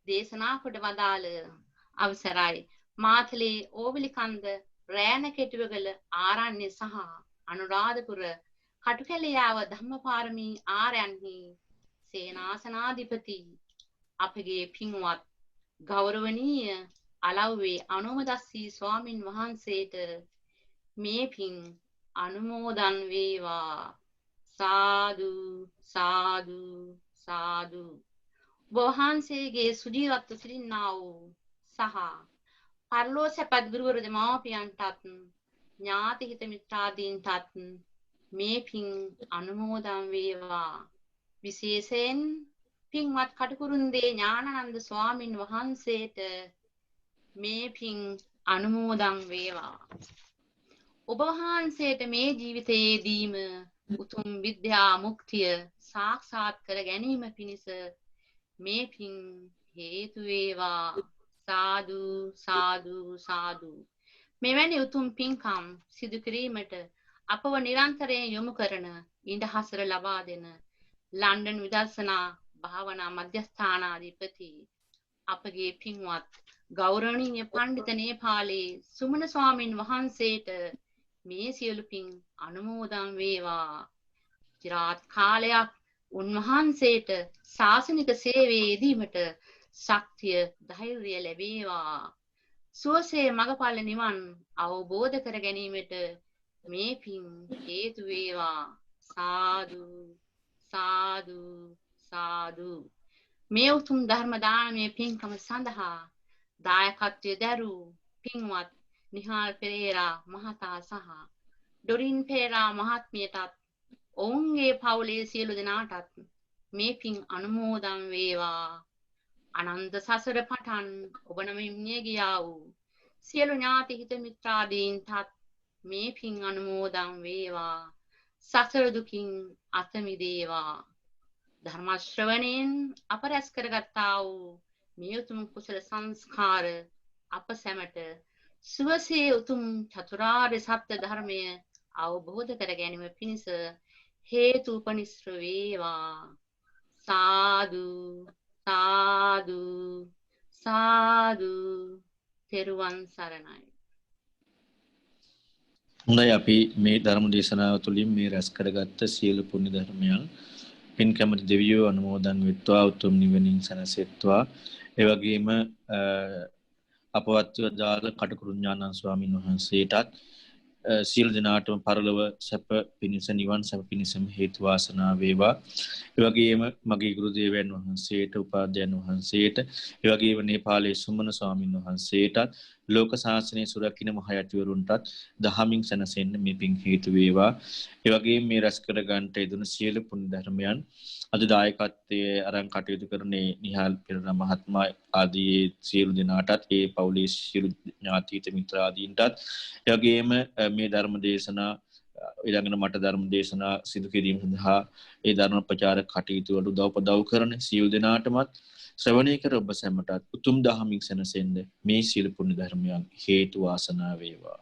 දේශනා කොට වදාළ අවසරයි මාතලේ ඕවිලිකන්ද රෑනකෙටුවගල ආරණ්‍ය සහ අනුරාධපුර කටුකැලියාව ධම්මපාරමී ආරයන්හි සේනාසනාධිපති අපගේ පින්වත් ගෞරවනීය අලව්වේ අනුමදස්සී ස්වාමින් වහන්සේට මේ පින් අනුමෝදන් වේවා. සාදු සාදු සාදු. වහන්සේගේ සුජීවත්ව සිටින්නා වූ සහ පරලෝ සැපත් ගුරුවරු දෙමාපියන්ටත් ඥාති හිත මිත්‍රාදීන්ටත් මේ පින් අනුමෝදන් වේවා. විශේෂයෙන් පින්වත් කටුකුරුන්දේ ඥානানন্দ ස්වාමින් වහන්සේට මේ පින් අනුමෝදන් වේවා. ඔබ වහන්සේට මේ ජීවිතයේදීම උතුම් විද්‍යා මුක්තිය සාක්ෂාත් කර ගැනීම පිණිස මේ පින් හේතු වේවා. සාදු සාදු සාදු. මෙවැනි උතුම් පින්කම් සිදු කිරීමට අපව නිරන්තරයෙන් යොමු කරන ඉඳහසර ලබා දෙන ලන්ඩන් විදර්ශනා භාවනා මධ්‍යස්ථානාධිපති අපගේ පින්වත් ගෞරවනීය පඬිත නේපාලේ සුමන ස්වාමින් වහන්සේට මේ සියලු පින් අනුමෝදන් වේවා. চিරාත් කාලයක් උන්වහන්සේට ශාසනික සේවයේ යෙදීමට ශක්තිය ධෛර්යය ලැබේවා. සුවසේ මගපල නිවන් අවබෝධ කර ගැනීමට මේ පින් හේතු වේවා. සාදු සාදු සාදු. මේ උතුම් ධර්ම දානමය පින්කම සඳහා දායකත්වය දරූ පින්වත් නිහාල් පෙරේරා මහතා සහ ඩොරින් පෙරේරා මහත්මියටත් ඔවුන්ගේ පවුලේ සියලු දෙනාටත් මේ පින් අනුමෝදන් වේවා. අනන්ත සසර පටන් ඔබ නමින් මිය ගියා වූ සියලු ඥාති හිත මිත්‍රාදීන්ටත් මේ පින් අනුමෝදන් වේවා. සසර දුකින් අත මිදේවා. ධර්ම ශ්‍රවණයෙන් අප රැස් කරගත්තා වූ මේ උතුම් කුසල සංස්කාර අප සැමට සුවසේ උතුම් චතුරාර්ය සත්‍ය ධර්මය අවබෝධ කර ගැනීම පිණිස හේතු උපනිශ්‍ර වේවා. සාදු සාදු සාදු. තෙරුවන් සරණයි. හොඳයි, අපි මේ ධර්ම දේශනාව තුළින් මේ රැස් කරගත්ත සියලු පුණ්‍ය ධර්මයන් පින් කැමති දෙවියෝ අනුමෝදන් වෙත්වා, උතුම් නිවනින් සැනසෙත්වා. ඒ වගේම අපවත් දාල කටුකුරු ඥානන් ස්වාමීන් වහන්සේටත් සියලු දෙනාටම පරලොව සැප පිණිස නිවන් සැප පිණිසම හේතු වාසනා වේවා. ඒ වගේම මගේ ගුරු දේවයන් වහන්සේට, උපාධ්‍යයන් වහන්සේට, ඒ වගේම නේපාලේ සුමන ස්වාමීන් වහන්සේටත්, ලෝක ශාසනය සුරකින්න මහ යටිවරුන්ටත් දහමින් සැනසෙන්න මේ පින් හේතු වේවා. ඒ වගේම මේ රැස් කර ගන්නට යෙදුණු සියලු පුණ්‍ය ධර්මයන් අද දායකත්වයේ අරන් කටයුතු කරන නිහාල් පෙරේරා මහත්මයා ආදී සියලු දෙනාටත්, ඒ පවුලේ සියලු ඥාතිත මිත්‍රාදීන්ටත්, ඒ වගේම මේ ධර්ම දේශනා ඊළඟට මට ධර්ම දේශනා සිදු කිරීම සඳහා ඒ ධර්ම ප්‍රචාරක කටයුතු වල උදව්පදව් කරන සියලු දෙනාටමත් ශ්‍රවණය කර ඔබ සැමටත් උතුම් දහමින් සැනසෙන්න මේ සියලු පුණ්‍ය ධර්මයන් හේතු වාසනා වේවා.